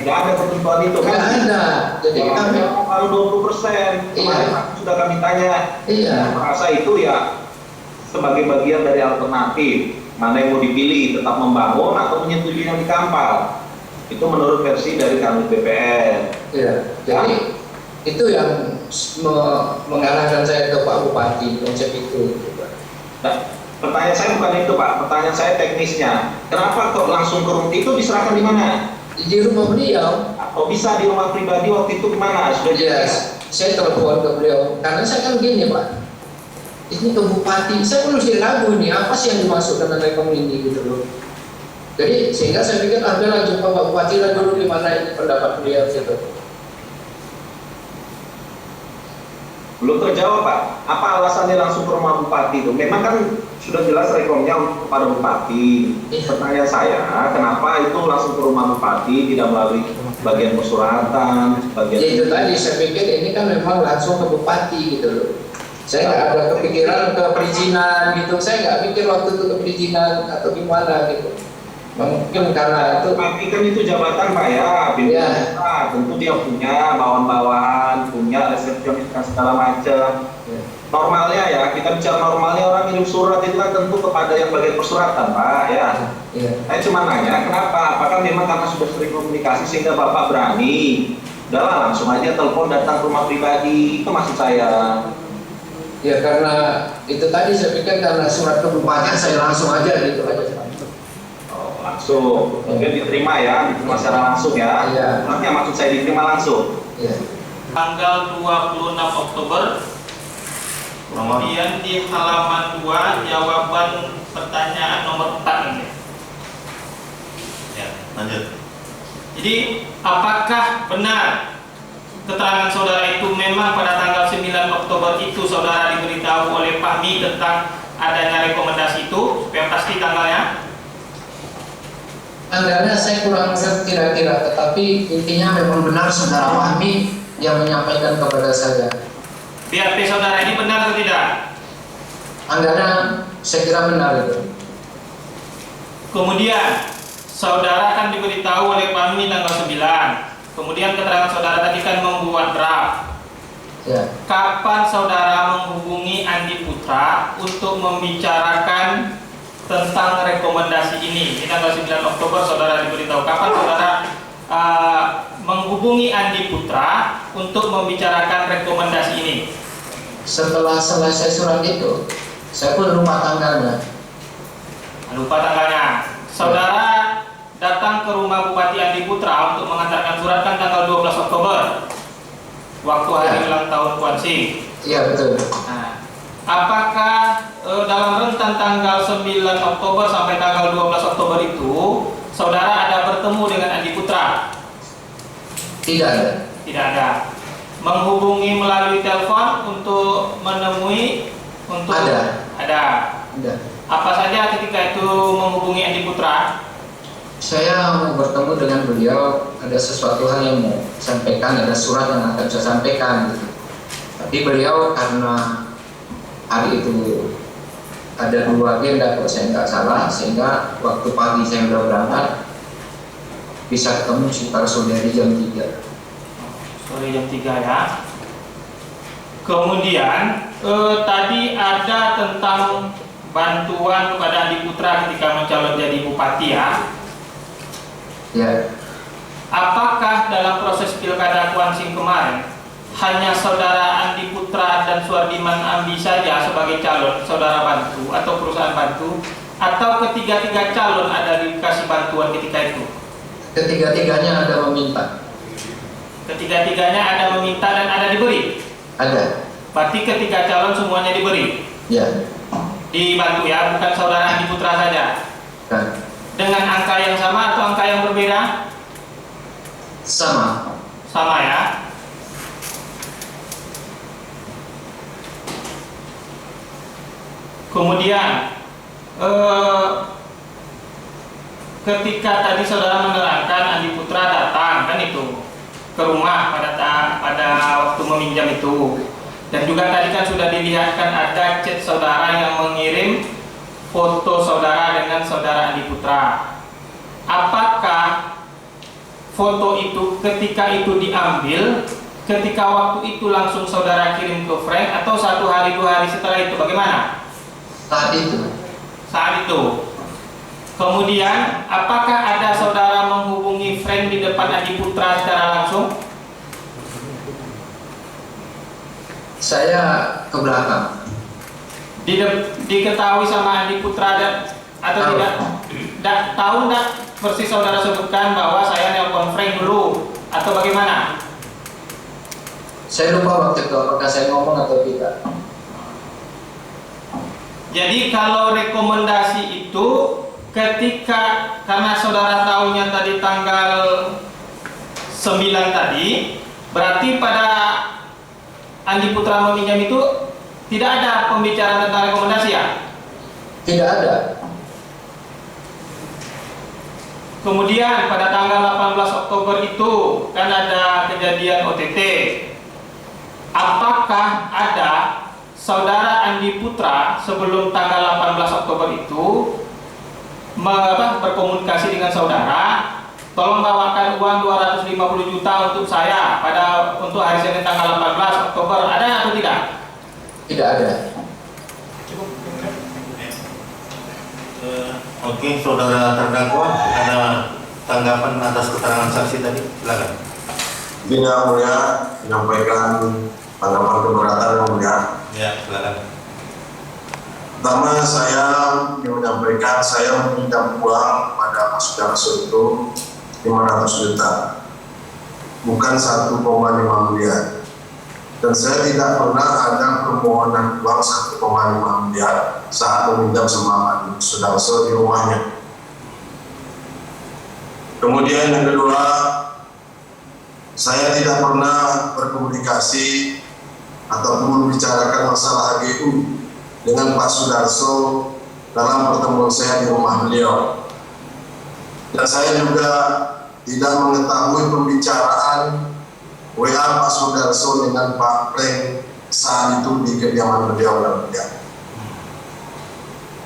tidak ada ketentuan itu kan? Nggak ada. Jadi kami kalau 20%, kemarin sudah kami tanya, merasa itu ya sebagai bagian dari alternatif, mana yang mau dipilih, tetap membangun atau menyetujui yang dikampal. Itu menurut versi dari Kanwil BPN. Iya. Jadi itu yang mengarahkan saya ke Pak Bupati konsep itu. Nah, pertanyaan saya bukan itu Pak, pertanyaan saya teknisnya. Kenapa kok langsung ke rumah itu diserahkan di mana? Di rumah beliau. Atau bisa di rumah pribadi waktu itu kemana? Sudah Yes. Saya telepon ke beliau karena saya kan gini Pak. Ini ke Bupati, saya pun mesti ragu nih apa sih yang dimaksud dengan rekom ini gitu loh. Jadi sehingga saya pikir ada jumpa Pak Bupati lah dulu di mana ini pendapat beliau gitu. belum terjawab Pak. Apa alasannya langsung ke rumah Bupati itu? Memang kan sudah jelas rekomnya untuk kepada Bupati. Pertanyaan saya, kenapa itu langsung ke rumah Bupati, tidak melalui bagian persuratan, bagian... Ya itu tadi saya pikir ini kan memang langsung ke Bupati gitu loh. Saya nggak ada kepikiran ke perizinan gitu. Saya nggak pikir waktu itu ke perizinan atau gimana gitu. Mungkin karena itu. Bupati kan itu jabatan Pak ya, Ya. tentu dia punya bawahan-bawahan, punya resepsionis dan segala macam. Ya. Normalnya ya, kita bicara normalnya orang ngirim surat itu kan tentu kepada yang bagian persuratan Pak ya. Ya. Saya cuma nanya kenapa? Apakah memang karena sudah sering komunikasi sehingga Bapak berani? Udahlah langsung aja telepon datang ke rumah pribadi, itu maksud saya. Ya karena itu tadi saya pikir karena surat ke Bupati saya langsung aja gitu aja. Langsung, mungkin diterima ya, diterima secara langsung ya. Iya. Maksudnya maksud saya diterima langsung. Iya. Tanggal 26 Oktober, kemudian di halaman 2 jawaban pertanyaan nomor 4 ini. Ya, lanjut. Jadi, apakah benar keterangan saudara itu memang pada tanggal 9 Oktober itu saudara diberitahu oleh Fahmi tentang adanya rekomendasi itu? Supaya pasti tanggalnya. Tanggalnya saya kurang ngerti kira-kira, tetapi intinya memang benar saudara Fahmi yang menyampaikan kepada saya. BAP saudara ini benar atau tidak? Tanggalnya saya kira benar itu. Kemudian saudara akan diberitahu oleh Fahmi tanggal 9. Kemudian keterangan saudara tadi kan membuat draft. Ya. Kapan saudara menghubungi Andi Putra untuk membicarakan tentang rekomendasi ini? Di tanggal 9 Oktober saudara diberitahu. Kapan saudara menghubungi Andi Putra untuk membicarakan rekomendasi ini? Setelah selesai surat itu, saya pun lupa tanggalnya. Lupa tanggalnya. Saudara datang ke rumah Bupati Andi Putra untuk mengantarkan surat kan tanggal 12 Oktober, waktu hari ulang tahun Kuansi. Iya betul. Nah, apakah dalam rentan tanggal 9 Oktober sampai tanggal 12 Oktober itu saudara ada bertemu dengan Andi Putra? Tidak ada. Tidak ada. Menghubungi melalui telepon untuk menemui untuk Ada. Ada. Apa saja ketika itu menghubungi Andi Putra? Saya mau bertemu dengan beliau, ada sesuatu hal yang mau sampaikan, ada surat yang akan saya sampaikan gitu. Tapi beliau karena hari itu ada 2 agenda kalau saya nggak salah, sehingga waktu pagi saya udah berangkat bisa ketemu sekitar sore jam 3. Sore jam 3 ya. Kemudian tadi ada tentang bantuan kepada Andi Putra ketika mencalon jadi bupati ya. Ya. Apakah dalam proses pilkada Kuansing kemarin hanya saudara Andi Putra dan Suardiman Ambi saja sebagai calon saudara bantu atau perusahaan bantu, atau ketiga-tiga calon ada dikasih bantuan ketika itu? Ketiga-tiganya ada meminta. Ketiga-tiganya ada meminta dan ada diberi. Ada. Berarti ketiga calon semuanya diberi. Ya. Dibantu ya, bukan saudara Andi Putra saja. Kan. Dengan angka yang sama atau angka yang berbeda? Sama. Sama ya. Kemudian ketika tadi saudara menerangkan Andi Putra datang kan itu ke rumah pada waktu meminjam itu, dan juga tadi kan sudah dilihatkan ada chat saudara yang mengirim foto saudara dengan saudara Andi Putra. Apakah foto itu ketika itu diambil, ketika waktu itu langsung saudara kirim ke Frank, atau 1 hari 2 hari setelah itu, bagaimana? Saat itu. Saat itu. Kemudian apakah ada saudara menghubungi Frank di depan Andi Putra secara langsung? Saya ke belakang. Diketahui sama Andi Putra atau Tahu. tidak? Tahu enggak persis saudara sebutkan bahwa saya nelpon Frank dulu atau bagaimana? Saya lupa waktu itu apakah saya ngomong atau tidak. Jadi kalau rekomendasi itu karena saudara tahunya tadi tanggal 9 tadi, berarti pada Andi Putra meminjam itu tidak ada pembicaraan tentang rekomendasi ya? Tidak ada. Kemudian pada tanggal 18 Oktober itu kan ada kejadian OTT. Apakah ada saudara Andi Putra sebelum tanggal 18 Oktober itu berkomunikasi dengan saudara, tolong bawakan uang 250 juta untuk saya untuk hari Senin tanggal 18 Oktober, ada atau tidak? Tidak ada. Oke, saudara terdakwa, ada tanggapan atas keterangan saksi tadi? Silakan. Yang mulia, menyampaikan tanggapan keberatan yang mulia. Ya, silakan. Pertama, saya ingin menyampaikan saya meminjam uang pada Pak Sudarso itu 500 juta, bukan 1,5 miliar. Dan saya tidak pernah ada permohonan uang 1,5 miliar saat meminjam sama Pak Sudarso di rumahnya. Kemudian yang kedua, saya tidak pernah berkomunikasi ataupun membicarakan masalah HGU dengan Pak Sudarso dalam pertemuan saya di rumah beliau. Dan saya juga tidak mengetahui pembicaraan WA Pak Sudarso dengan Pak Frank saat itu di kediaman beliau dan beliau.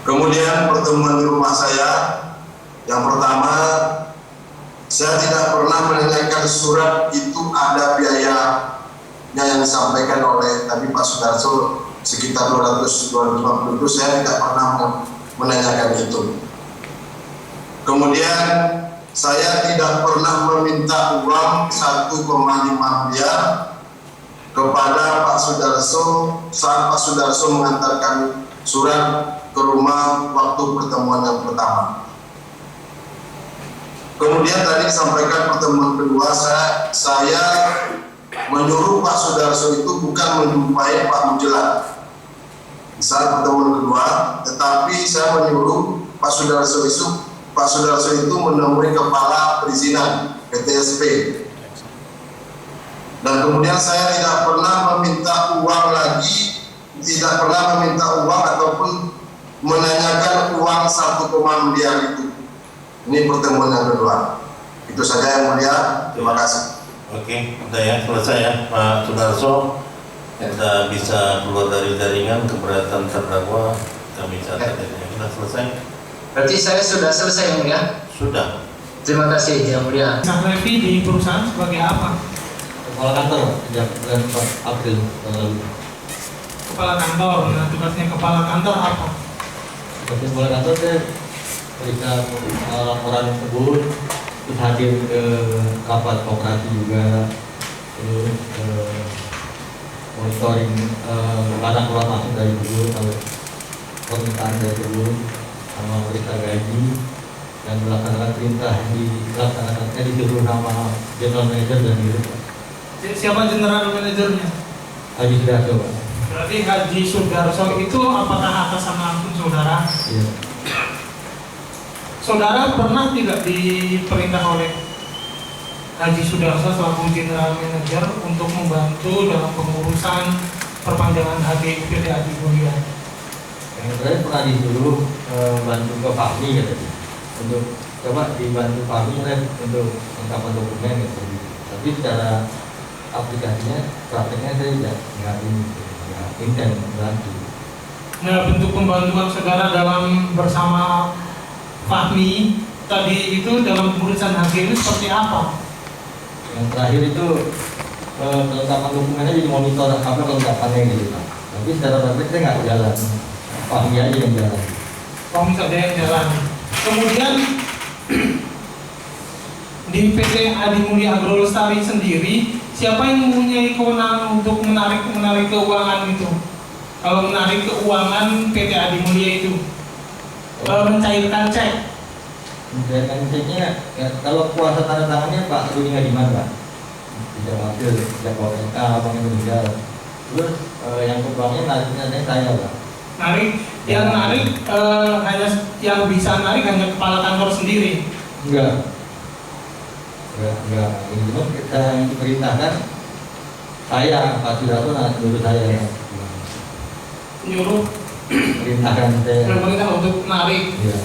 Kemudian pertemuan di rumah saya, yang pertama, saya tidak pernah menanyakan surat itu ada biayanya yang disampaikan oleh tadi Pak Sudarso sekitar 250 itu, saya tidak pernah menanyakan itu. Kemudian saya tidak pernah meminta uang 1,5 miliar kepada Pak Sudarso saat Pak Sudarso mengantarkan surat ke rumah waktu pertemuan yang pertama. Kemudian tadi disampaikan pertemuan kedua, saya menyuruh Pak Sudarso itu bukan menjumpai Pak Mujelat saat pertemuan kedua, tetapi saya menyuruh Pak Sudarso itu menemui kepala perizinan PTSP. Dan kemudian saya tidak pernah meminta uang lagi, tidak pernah meminta uang ataupun menanyakan uang 1,5 miliar itu. Ini pertemuan yang kedua. Itu saja yang mulia. Terima kasih. Oke, udah ya, selesai ya Pak Sudarso. Kita bisa keluar dari jaringan keberatan terdakwa. Kami catat ya. Sudah selesai? Berarti saya sudah selesai yang mulia? Sudah. Terima kasih yang mulia. Sang Levi di perusahaan sebagai apa? Kepala kantor sejak bulan April tahun lalu. Kepala kantor. Nah, tugasnya kepala kantor apa? Seperti kepala kantor saya periksa laporan kebun, terus hadir ke rapat koperasi juga, terus monitoring barang keluar masuk dari kebun, kalau permintaan dari kebun, sama periksa gaji, dan melaksanakan perintah dilaksanakannya disuruh nama general manager dan dirut. Siapa general manajernya? Haji Sudarso, Pak. Berarti Haji Sudarso itu apakah atas nama langsung saudara? Iya. Saudara pernah tidak diperintah oleh Haji Sudarso selaku General Manager untuk membantu dalam pengurusan perpanjangan HGU PT Adimulia? Yang terakhir pernah disuruh bantu ke Fahmi katanya, untuk coba dibantu Fahmi untuk lengkapan dokumen gitu. Tapi secara aplikasinya, prakteknya saya nggak intens bantu. Nah, bentuk pembantuan saudara dalam bersama Fahmi tadi itu dalam pengurusan HGU seperti apa? Yang terakhir itu kelengkapan dokumennya jadi monitor apa kelengkapannya gitu Pak. Tapi secara praktek saya nggak jalan, Fahmi aja yang jalan. Fahmi saja yang jalan. Kemudian di PT Adimulia Agro Lestari sendiri, siapa yang mempunyai kewenangan untuk menarik keuangan itu? Kalau menarik keuangan PT Adimulia itu, mencairkan cek. Mencairkan ceknya, ya, kalau kuasa tanda tangannya Pak Rudi Ngadiman Pak, tidak wakil, tidak KPK, abang yang meninggal. Terus yang ke banknya nariknya saya Pak. Narik, yang narik hanya yang bisa narik hanya kepala kantor sendiri. Enggak. Ini cuma kita yang diperintahkan saya Pak Sudarso menurut saya Nyuruh perintahkan saya. pemerintah untuk narik. Ya.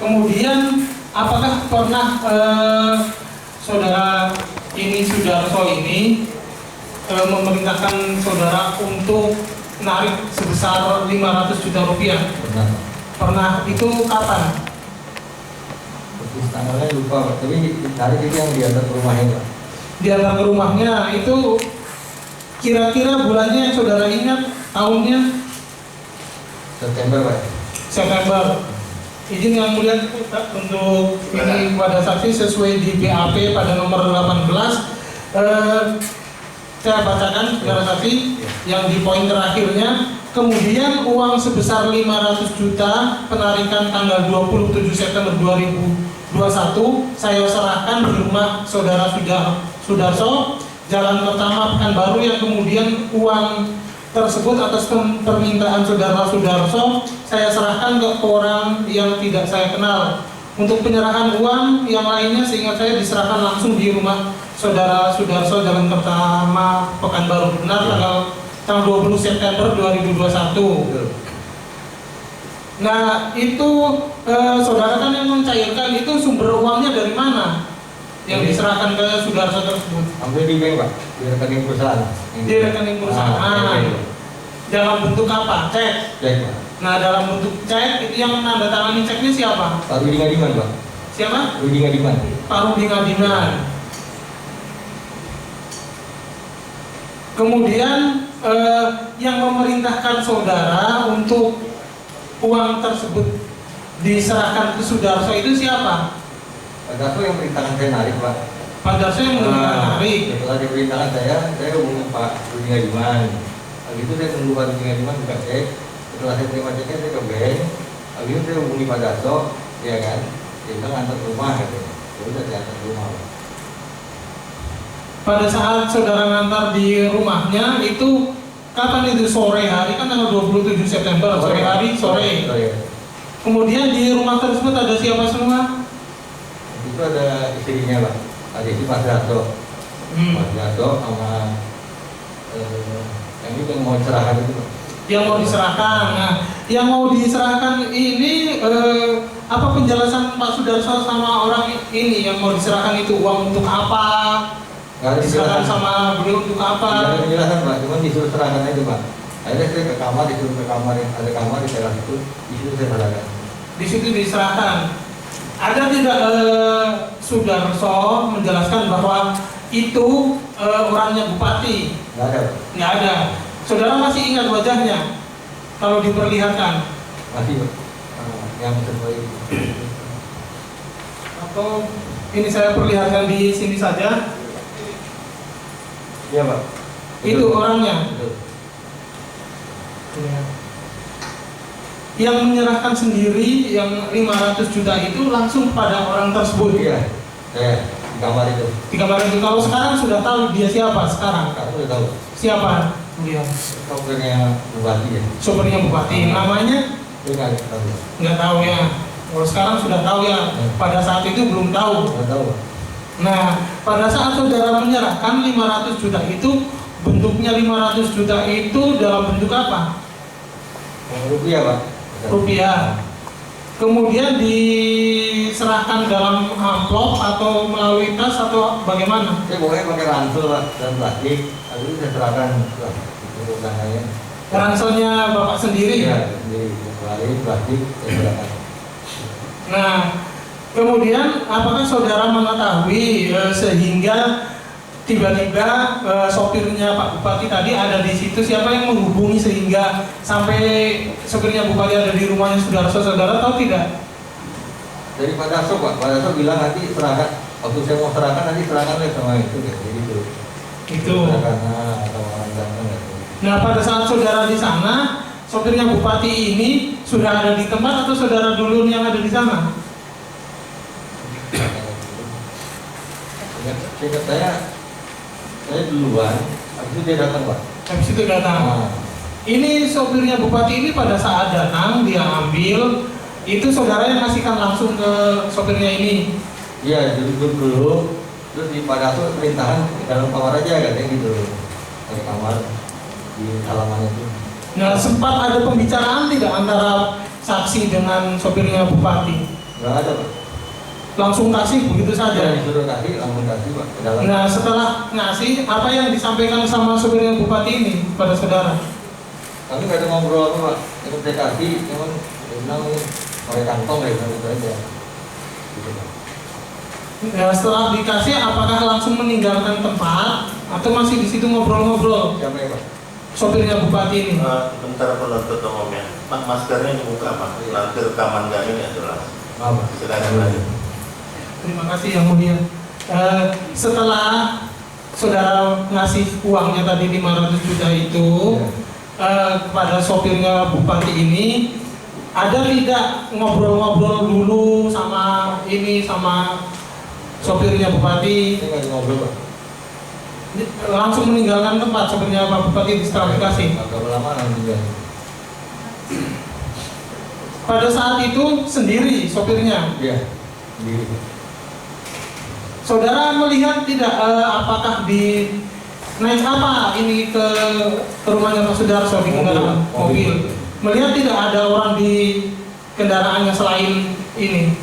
Kemudian apakah pernah saudara ini Sudarso ini memerintahkan saudara untuk narik sebesar 500 juta rupiah? Pernah. Pernah. Itu kapan? Terus tanggalnya lupa Pak, tapi tarik itu yang di atas rumahnya Pak. Diantar ke rumahnya itu kira-kira bulannya yang saudara ingat, tahunnya? September Pak. September. Izin yang mulia untuk ini pada saksi sesuai di BAP pada nomor 18. Saya bacakan saudara saksi yang di poin terakhirnya. Kemudian uang sebesar 500 juta penarikan tanggal 27 September 2021 saya serahkan di rumah saudara Sudarso, Jalan Pertama Pekanbaru, yang kemudian uang tersebut atas permintaan saudara Sudarso saya serahkan ke orang yang tidak saya kenal. Untuk penyerahan uang yang lainnya seingat saya diserahkan langsung di rumah saudara Sudarso, Jalan Pertama Pekanbaru. Benar, tanggal 20 September 2021. Nah itu saudara kan yang mencairkan itu, sumber uangnya dari mana yang diserahkan ke Sudarso tersebut? Ambil di bank Pak, di rekening perusahaan. Di rekening perusahaan. Dalam bentuk apa? Cek. Cek Pak. Nah dalam bentuk cek itu yang menandatangani ceknya siapa? Pak Rudi Ngadiman Pak. Siapa? Rudi Ngadiman. Pak Rudi Ngadiman. Kemudian yang memerintahkan saudara untuk uang tersebut diserahkan ke Sudarso itu siapa? Pak Darso yang perintahkan saya narik Pak. Pak Darso yang memerintahkan narik. Setelah diperintahkan saya hubungi Pak Rudi Ngadiman. Habis itu saya tunggu Pak Rudi Ngadiman buka cek. Setelah saya terima ceknya saya ke bank. Habis itu saya hubungi Pak Darso, ya kan? Dia bilang antar ke rumah katanya. Ya udah saya antar ke rumah Pak. Pada saat saudara ngantar di rumahnya itu kapan itu? Sore hari, kan tanggal 27 September, sore hari, sore. Kemudian di rumah tersebut ada siapa semua? Itu ada istrinya Pak, ada istri Pak Sudarso. Pak Sudarso sama yang itu yang mau diserahkan itu Pak. Yang mau diserahkan. Nah, yang mau diserahkan ini apa penjelasan Pak Sudarso sama orang ini yang mau diserahkan itu? Uang untuk apa? Diserahkan sama beliau untuk apa? Tidak ada penjelasan Pak, cuma disuruh serahkan aja Pak. Akhirnya saya ke kamar, disuruh ke kamar, ada kamar di teras itu, disitu saya serahkan. Di situ diserahkan. Ada tidak Sudarso menjelaskan bahwa itu orangnya bupati? Nggak ada Pak. Nggak ada. Saudara masih ingat wajahnya kalau diperlihatkan? Masih Pak. Yang sesuai. Atau ini saya perlihatkan di sini saja. Iya Pak. Itu orangnya. Betul. Ya. Yang menyerahkan sendiri yang 500 juta itu langsung pada orang tersebut. Iya. Saya di kamar itu. Di kamar itu. Kalau sekarang sudah tahu dia siapa sekarang? Kamu udah tahu. Siapa? Iya. sopirnya bupati ya. Sopirnya bupati. Namanya Enggak tahu. nggak tahu ya. Kalau sekarang sudah tahu ya. Pada saat itu belum tahu. Enggak tahu. Nah, pada saat saudara menyerahkan 500 juta itu, bentuknya 500 juta itu dalam bentuk apa? Rupiah, Pak. Rupiah. Kemudian diserahkan dalam amplop atau melalui tas atau bagaimana? Pokoknya pakai ransel, Pak, dan plastik. Habis itu saya serahkan untuk saya. Ranselnya Bapak sendiri? Iya, sendiri. Melalui plastik, saya serahkan. Nah, kemudian apakah saudara mengetahui sehingga tiba-tiba sopirnya Pak Bupati tadi ada di situ, siapa yang menghubungi sehingga sampai sopirnya Bupati ada di rumahnya saudara tahu tidak? Dari Pak Daso, Pak. Pak Daso bilang nanti serahkan. Waktu saya mau serahkan nanti serahkan oleh sama itu, jadi gitu. Itu. Serahkan atau orang gitu. Nah, pada saat saudara di sana, sopirnya Bupati ini sudah ada di tempat atau saudara dulu yang ada di sana? Seingat saya duluan, habis itu dia datang, Pak. Habis itu datang. Nah, Ini sopirnya Bupati ini pada saat datang dia ambil, itu saudara yang kasihkan langsung ke sopirnya ini. iya, duduk dulu, terus di Pak Daso perintahan di dalam kamar aja, katanya gitu. Di kamar di halaman itu. Nah, sempat ada pembicaraan tidak antara saksi dengan sopirnya Bupati? Nggak ada, Pak. Langsung kasih begitu Saya saja. disuruh kasih, langsung kasih, Pak, ke dalam. Nah, setelah ngasih, apa yang disampaikan sama sopirnya Bupati ini pada saudara? Kami nggak ada ngobrol apa, Pak. Yang saya kasih, cuman dia bilang pakai kantong ya, gitu aja. Gitu, Pak. Nah, setelah dikasih, apakah langsung meninggalkan tempat atau masih di situ ngobrol-ngobrol? Siapa ya, Pak? Sopirnya Bupati ini. Bentar penuntut umumnya, maskernya dibuka Pak, nanti rekaman kami nggak jelas. Apa? Silakan lagi. Terima kasih Yang Mulia. Setelah saudara ngasih uangnya tadi 500 juta itu kepada sopirnya Bupati ini, ada tidak ngobrol-ngobrol dulu sama sopirnya Bupati? Saya nggak ada ngobrol, Pak. Langsung meninggalkan tempat sopirnya Pak Bupati setelah dikasih. Agak lama nanti ya. Pada saat itu sendiri sopirnya. Iya, sendiri. Saudara melihat tidak apakah di naik apa ini ke rumahnya Pak Sudarso di kendaraan mobil? Melihat tidak ada orang di kendaraannya selain ini?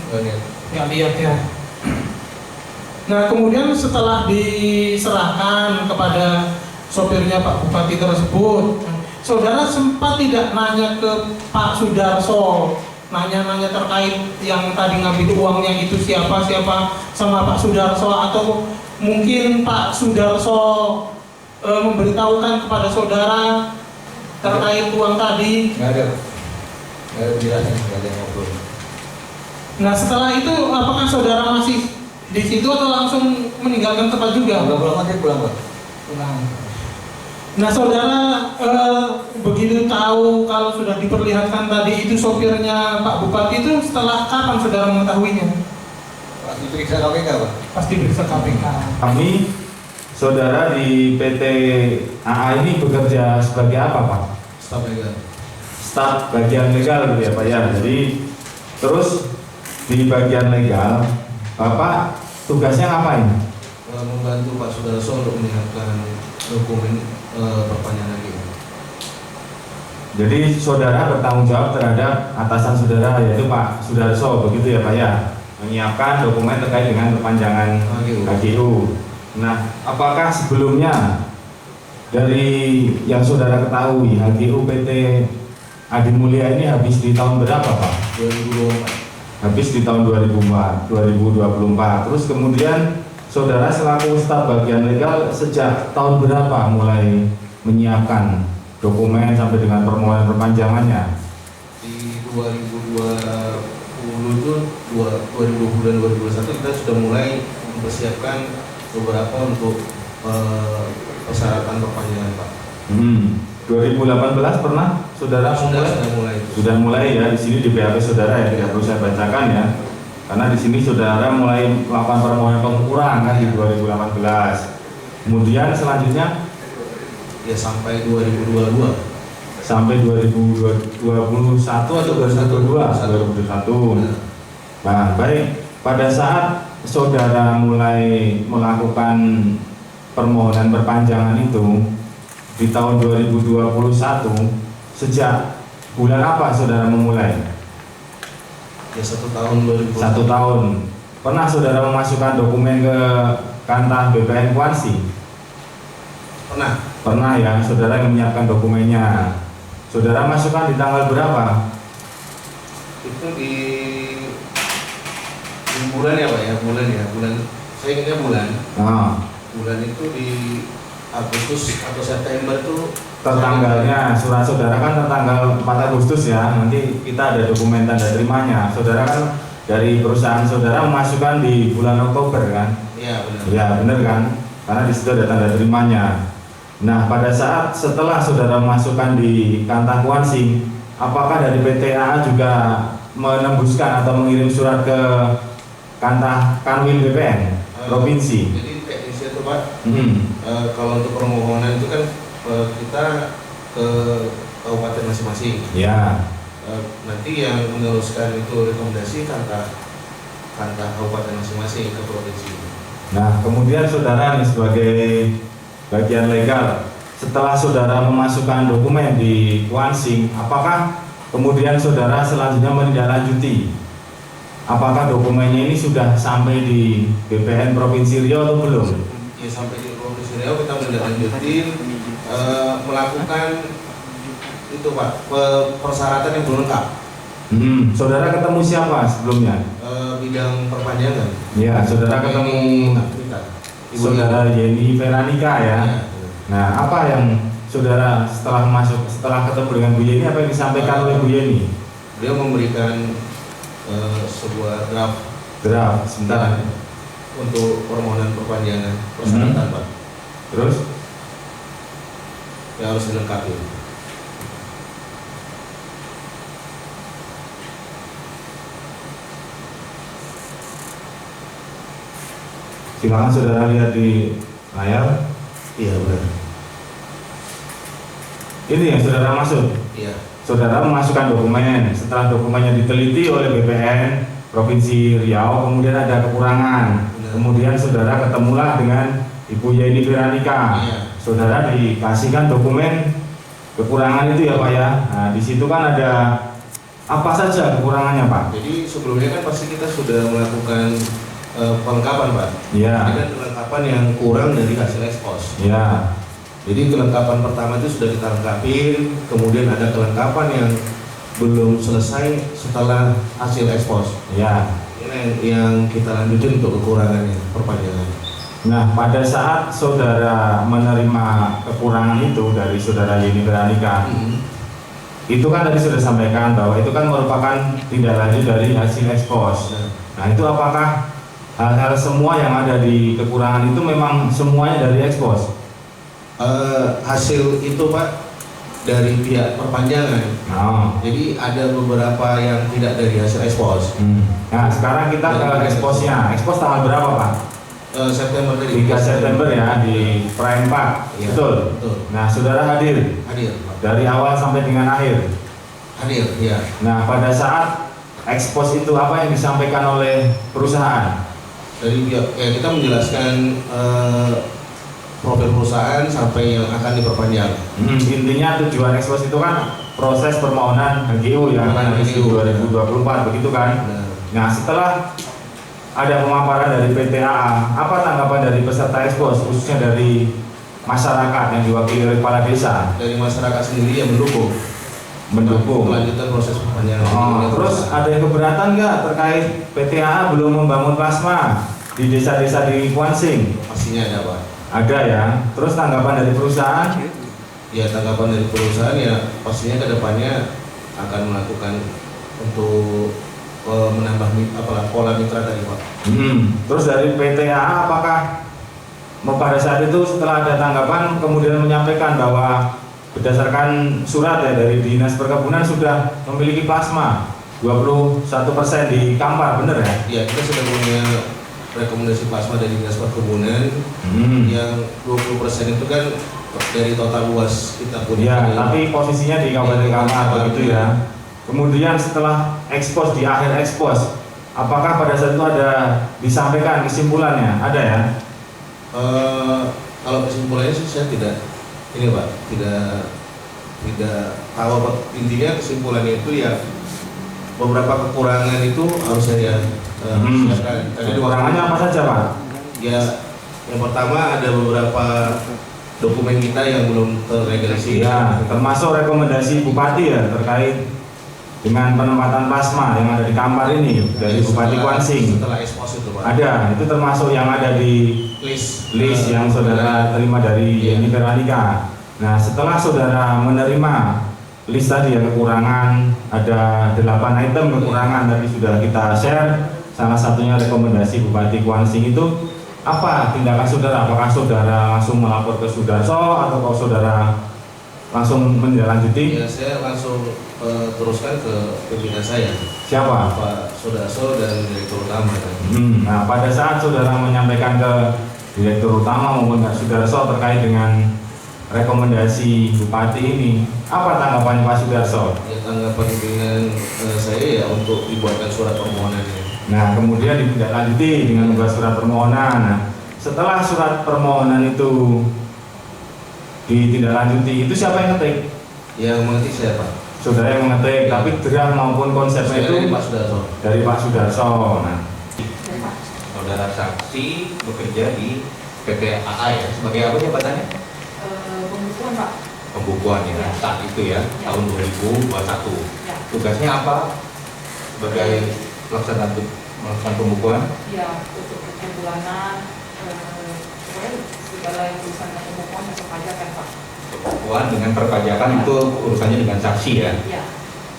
Nggak lihat ya. Nah, kemudian setelah diserahkan kepada sopirnya Pak Bupati tersebut, saudara sempat tidak nanya ke Pak Sudarso, nanya-nanya terkait yang tadi ngambil uangnya itu siapa sama Pak Sudarso, atau mungkin Pak Sudarso memberitahukan kepada saudara terkait uang tadi? Nggak ada, Pak. Nggak ada penjelasan, nggak ada ngobrol. Nah, setelah itu apakah saudara masih di situ atau langsung meninggalkan tempat juga? Berapa lama dia pulang, Pak? Pulang. Nah, saudara begitu tahu kalau sudah diperlihatkan tadi itu sopirnya Pak Bupati itu setelah kapan saudara mengetahuinya? Pas diperiksa KPK, Pak. Pasti diperiksa KPK. Kami, saudara di PT AA ini bekerja sebagai apa, Pak? Staf legal. Staf bagian legal gitu ya, Pak ya. Jadi terus di bagian legal, Bapak tugasnya ngapain? Membantu Pak Sudarso untuk menyiapkan dokumen perpanjangan lagi. Jadi saudara bertanggung jawab terhadap atasan saudara yaitu Pak Sudarso, begitu ya Pak ya, menyiapkan dokumen terkait dengan perpanjangan HGU. Nah, apakah sebelumnya dari yang saudara ketahui HGU PT Adi Mulia ini habis di tahun berapa Pak? 2024. Habis di tahun 2024. Terus kemudian saudara selaku staf bagian legal sejak tahun berapa mulai menyiapkan dokumen sampai dengan permohonan perpanjangannya? Di 2020 itu 2020 dan 2021 kita sudah mulai mempersiapkan beberapa untuk persyaratan perpanjangan, Pak. 2018 pernah saudara sudah mulai ya di sini di BAP saudara ya, tidak perlu saya bacakan ya, karena di sini saudara mulai melakukan permohonan pengukuran kan di 2018. Kemudian selanjutnya ya sampai 2022. Sampai 2021 atau 2022? Nah, baik. Pada saat saudara mulai melakukan permohonan perpanjangan itu di tahun 2021, sejak bulan apa saudara memulai? Ya 1 tahun 2021. 1 tahun. Pernah saudara memasukkan dokumen ke kantor BPN Kuansi? Pernah. Pernah ya, saudara yang menyiapkan dokumennya. Saudara masukkan di tanggal berapa? Itu di bulan ya Pak ya, bulan saya ingatnya bulan. Bulan itu di Agustus atau September itu Tertanggalnya, surat saudara kan tertanggal 4 Agustus ya. Nanti kita ada dokumen tanda terimanya. Saudara kan dari perusahaan saudara memasukkan di bulan Oktober kan? Iya benar. Ya benar kan? Karena di situ ada tanda terimanya. Nah, pada saat setelah saudara memasukkan di kantor Kuansi, apakah dari PTA juga menembuskan atau mengirim surat ke kantor Kanwil BPN provinsi? Jadi teknisnya itu Pak, kalau untuk permohonan itu kan kita ke kabupaten masing-masing. Ya. Nanti yang meneruskan itu rekomendasi kantor kabupaten masing-masing ke provinsi. Nah, kemudian saudara nih sebagai bagian legal, setelah saudara memasukkan dokumen di Kuansi, apakah kemudian saudara selanjutnya menindaklanjuti? Apakah dokumennya ini sudah sampai di BPN Provinsi Riau atau belum? Ya sampai di Provinsi Riau kita menindaklanjuti melakukan itu Pak, persyaratan yang belum lengkap. Saudara ketemu siapa sebelumnya? Bidang perpanjangan. Ya, saudara ketemu Saudara Yeni Veranika ya. Nah, apa yang saudara setelah ketemu dengan Bu Yeni, apa yang disampaikan oleh Bu Yeni? Beliau memberikan sebuah draft sebentar untuk permohonan perpanjangan persyaratan Pak. Terus ya harus dilengkapi. Silakan saudara lihat di layar. Iya benar. Ini yang saudara maksud? Iya. Saudara memasukkan dokumen, setelah dokumennya diteliti oleh BPN Provinsi Riau, kemudian ada kekurangan. Benar. Kemudian saudara ketemulah dengan Ibu Yeni Veranika. Iya. Saudara dikasihkan dokumen kekurangan itu ya Pak ya. Nah, di situ kan ada apa saja kekurangannya Pak? Jadi sebelumnya kan pasti kita sudah melakukan pelengkapan Pak. Iya. Ini kan kelengkapan yang kurang dari hasil ekspos. Iya. Jadi kelengkapan pertama itu sudah kita lengkapin, kemudian ada kelengkapan yang belum selesai setelah hasil ekspos. Iya. Ini yang kita lanjutin untuk kekurangannya, perpanjangan. Nah, pada saat saudara menerima kekurangan itu dari saudara Yeni Veranika, itu kan tadi sudah sampaikan bahwa itu kan merupakan tindak lanjut dari hasil ekspos. Nah, itu apakah hal-hal semua yang ada di kekurangan itu memang semuanya dari ekspos? Hasil itu Pak dari pihak perpanjangan. Jadi ada beberapa yang tidak dari hasil ekspos. Nah, sekarang kita ke eksposnya. Ekspos tanggal berapa Pak? September tadi. 3 September ya di Prime Park. Ya, betul. Nah, saudara hadir. Hadir Pak. Dari awal sampai dengan akhir. Hadir, ya. Nah, pada saat ekspos itu apa yang disampaikan oleh perusahaan? Dari pihak kita menjelaskan profil perusahaan sampai yang akan diperpanjang. Intinya tujuan ekspos itu kan proses permohonan HGU yang akan habis 2024 begitu kan? Nah, setelah ada pemaparan dari PTA, apa tanggapan dari peserta ekspos khususnya dari masyarakat yang diwakili oleh kepala desa? Dari masyarakat sendiri yang mendukung kelanjutan proses perpanjangan. Terus ada yang keberatan nggak terkait PTA belum membangun plasma di desa-desa di Kuansing? Pastinya ada Pak. Ada ya. Terus tanggapan dari perusahaan? Ya, tanggapan dari perusahaan ya pastinya kedepannya akan melakukan untuk menambah pola mitra tadi Pak. Terus dari PTA apakah pada saat itu setelah ada tanggapan kemudian menyampaikan bahwa berdasarkan surat ya dari Dinas Perkebunan sudah memiliki plasma 21% di Kampar, benar ya? Iya, kita sudah punya rekomendasi plasma dari Dinas Perkebunan yang 20% itu kan dari total luas kita punya. Ya, tapi posisinya di Kabupaten Kamar begitu ya. Kemudian setelah ekspos, di akhir ekspos, apakah pada saat itu ada disampaikan kesimpulannya? Ada ya? Kalau kesimpulannya sih saya tidak ini Pak, tidak tahu Pak. Intinya kesimpulannya itu ya beberapa kekurangan itu harus saya siapkan. Kekurangannya apa saja Pak? Ya, yang pertama ada beberapa dokumen kita yang belum terrealisasi. Ya, termasuk rekomendasi Bupati ya terkait dengan penempatan plasma yang ada di Kampar ini dari Bupati Kuansing. Setelah ekspos itu Pak. Ada, itu termasuk yang ada di list yang saudara terima dari Yeni Veronica. Nah, setelah saudara menerima list tadi yang kekurangan, ada 8 item kekurangan tadi sudah kita share. Salah satunya rekomendasi Bupati Kuansing itu apa tindakan saudara? Apakah saudara langsung melapor ke Sudarso atau kalau saudara langsung menindaklanjuti? Ya, saya langsung teruskan ke pimpinan saya. Siapa? Pak Sudarso dan Direktur Utama. Nah, pada saat saudara menyampaikan ke Direktur Utama maupun Pak Sudarso terkait dengan rekomendasi Bupati ini, apa tanggapan Pak Sudarso? Ya, tanggapan pimpinan saya ya untuk dibuatkan surat permohonan ini. Nah, kemudian ditindaklanjuti dengan membuat surat permohonan. Nah, setelah surat permohonan itu ditindaklanjuti, itu siapa yang ngetik? Yang mengetik saya Pak. Saudara yang mengetik, tapi draft maupun konsepnya itu Dari Pak Sudarso. dari Pak Sudarso. Nah, saudara saksi bekerja di PT AA ya, sebagai apa jabatannya? Pembukuan Pak. Pembukuan ya, saat itu ya, tahun 2021. Ya. Tugasnya apa? Sebagai melaksanakan pembukuan? Ya, untuk bulanan, pokoknya segala yang urusan pembukuan dan perpajakan Pak. Pembukuan dengan perpajakan itu urusannya dengan saksi ya. Ya.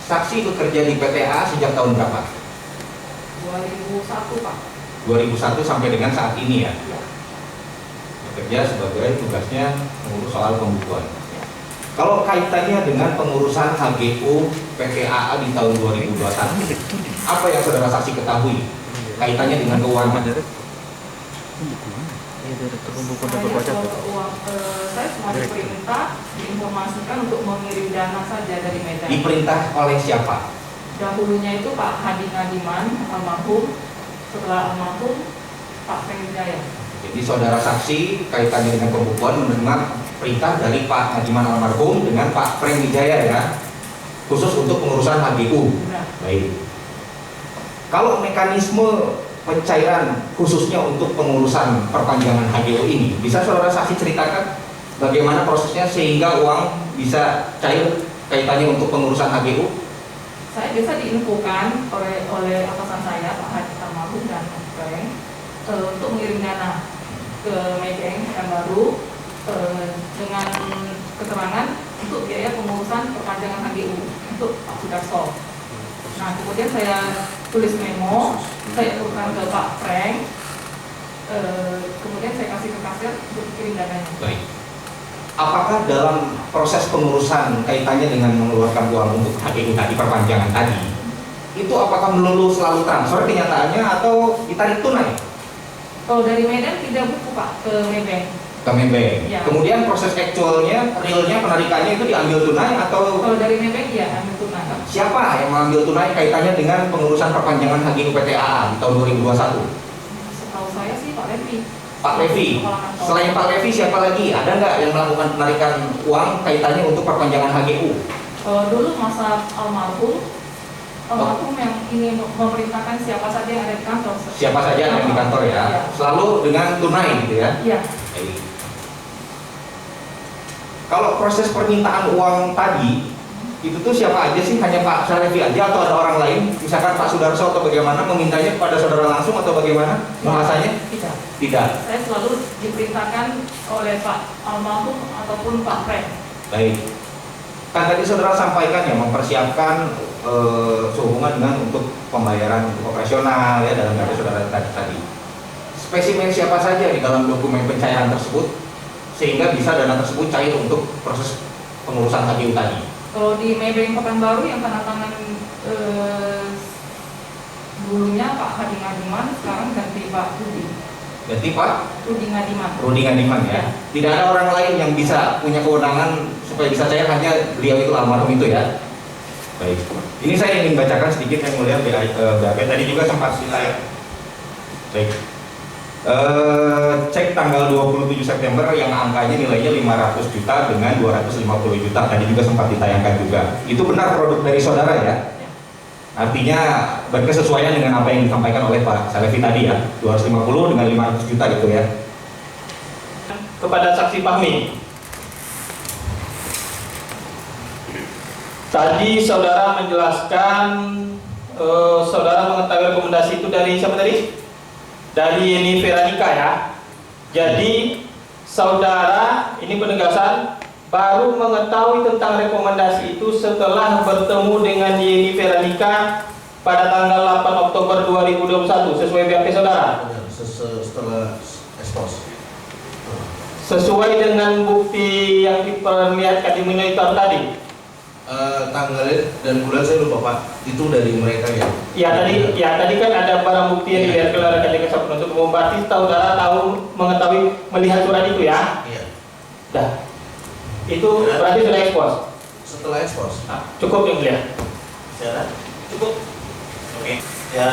Saksi bekerja di PTA sejak tahun berapa? 2001 Pak. 2001 sampai dengan saat ini ya. Ya. Bekerja sebagai tugasnya mengurus soal pembukuan. Kalau kaitannya dengan pengurusan HGU PTAA di tahun 2021, apa yang saudara saksi ketahui kaitannya dengan keuangan? Saya cuma diperintah, diinformasikan untuk mengirim dana saja dari Medan. Diperintah oleh siapa? Dahulunya itu Pak Hadi Nadiman, almarhum. Setelah almarhum, Pak Pengwijaya. Jadi saudara saksi kaitannya dengan pembukuan menerima perintah dari Pak Nadiman almarhum dengan Pak Frank Wijaya ya, khusus untuk pengurusan HGU. Benar. Baik. Kalau mekanisme pencairan khususnya untuk pengurusan perpanjangan HGU ini, bisa saudara saksi ceritakan bagaimana prosesnya sehingga uang bisa cair kaitannya untuk pengurusan HGU? Saya biasa diinfokan oleh atasan saya Pak Hadi almarhum dan Pak Frank untuk mengirim dana ke Medan Pekanbaru dengan keterangan untuk biaya pengurusan perpanjangan HGU untuk Pak Sudarso. Nah, kemudian saya tulis memo, saya turunkan ke Pak Frank, kemudian saya kasih ke kasir untuk kirim dananya. Baik. Apakah dalam proses pengurusan kaitannya dengan mengeluarkan uang untuk HGU tadi, perpanjangan tadi, itu apakah melulu selalu transfer kenyataannya atau ditarik tunai? Kalau dari Medan tidak buku Pak ke Maybank. Ke Maybank. Ya. Kemudian proses actualnya, realnya penarikannya itu diambil tunai atau Kalau dari Maybank ya ambil tunai. siapa yang mengambil tunai kaitannya dengan pengurusan perpanjangan HGU PTAA di tahun 2021? Setahu saya sih Pak Levi. Pak Levi. Kepala kantor. Selain Pak Levi siapa lagi? Ada nggak yang melakukan penarikan uang kaitannya untuk perpanjangan HGU? Dulu masa almarhum yang ini memerintahkan siapa saja yang ada di kantor. Siapa saja yang ada di kantor ya? Iya. Selalu dengan tunai gitu ya? Iya. Baik. Kalau proses permintaan uang tadi itu tuh siapa aja sih? Hanya Pak Syarify aja atau ada orang lain? Misalkan Pak Sudarso atau bagaimana memintanya kepada saudara langsung atau bagaimana bahasanya? Tidak. Tidak. Saya selalu diperintahkan oleh Pak almarhum ataupun Pak Frank. Baik. Kan tadi saudara sampaikan ya mempersiapkan sehubungan dengan untuk pembayaran untuk operasional ya dalam kata saudara tadi. Spesimen siapa saja di dalam dokumen pencairan tersebut sehingga bisa dana tersebut cair untuk proses pengurusan HGU tadi. Kalau di Maybank Pekanbaru yang tanda tangan dulunya Pak Hadi Nadiman, sekarang ganti Pak Budi. Berarti Pak Rudi Ngadiman. Rudi Ngadiman ya. Tidak ada orang lain yang bisa punya kewenangan supaya bisa cair, hanya beliau itu, almarhum itu ya. Baik. Ini saya ingin bacakan sedikit yang mulia BAP tadi juga sempat saya. Baik. Cek tanggal 27 September yang angkanya nilainya 500 juta dengan 250 juta tadi juga sempat ditayangkan juga. Itu benar produk dari saudara ya? Artinya berkesesuaian dengan apa yang disampaikan oleh Pak Salefi tadi ya, 250 dengan 500 juta gitu ya. Kepada saksi Fahmi, tadi saudara menjelaskan saudara mengetahui rekomendasi itu dari siapa tadi? Dari Yeni Veranika ya. Jadi saudara, ini penegasan, baru mengetahui tentang rekomendasi itu setelah bertemu dengan Yeni Veranika pada tanggal 8 Oktober 2021 sesuai BAP saudara? Setelah ekspos. Sesuai dengan bukti yang diperlihatkan di monitor tadi? Tanggalnya dan bulan saya lupa Pak, itu dari mereka ya. Ya tadi kan ada barang bukti yang dilihat oleh rekan jaksa penuntut umum, berarti saudara mengetahui melihat surat itu ya? Iya. Dah. Itu berarti sudah ekspos. Setelah ekspos. Cukup yang mulia. Cukup. Oke. Ya,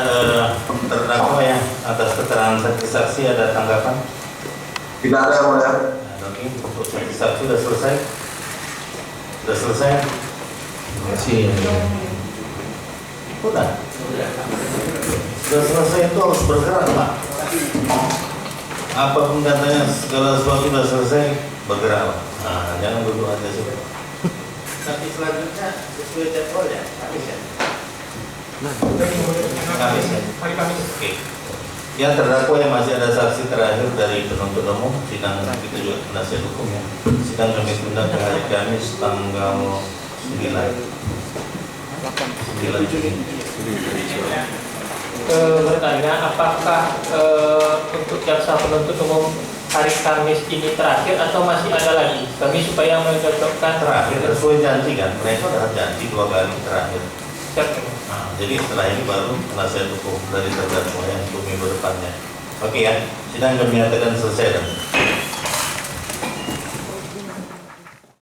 terdakwa ya atas keterangan saksi ada tanggapan? Tidak ada, Mulia. Oke, untuk saksi sudah selesai. Sudah selesai. Terima kasih. Sudah selesai itu harus bergerak Pak. Apapun katanya segala sesuatu sudah selesai, bergerak. Nah, jangan duduk aja sih. Tapi selanjutnya sesuai jadwal ya, habis ya. Habis ya. Oke. Yang terdakwa yang masih ada saksi terakhir dari penuntut umum, sidang kita juga penasihat hukum ya. Sidang kami tunda ke hari Kamis tanggal 9 Juni. Bertanya, apakah untuk jaksa penuntut umum hari Kamis ini terakhir atau masih ada lagi? Kami supaya mencocokkan Terakhir sesuai janji kan, mereka sudah janji 2 kali terakhir. Nah, jadi setelah ini baru penasihat hukum dari terdakwa yang untuk minggu depannya. Oke ya, sidang kami nyatakan selesai dan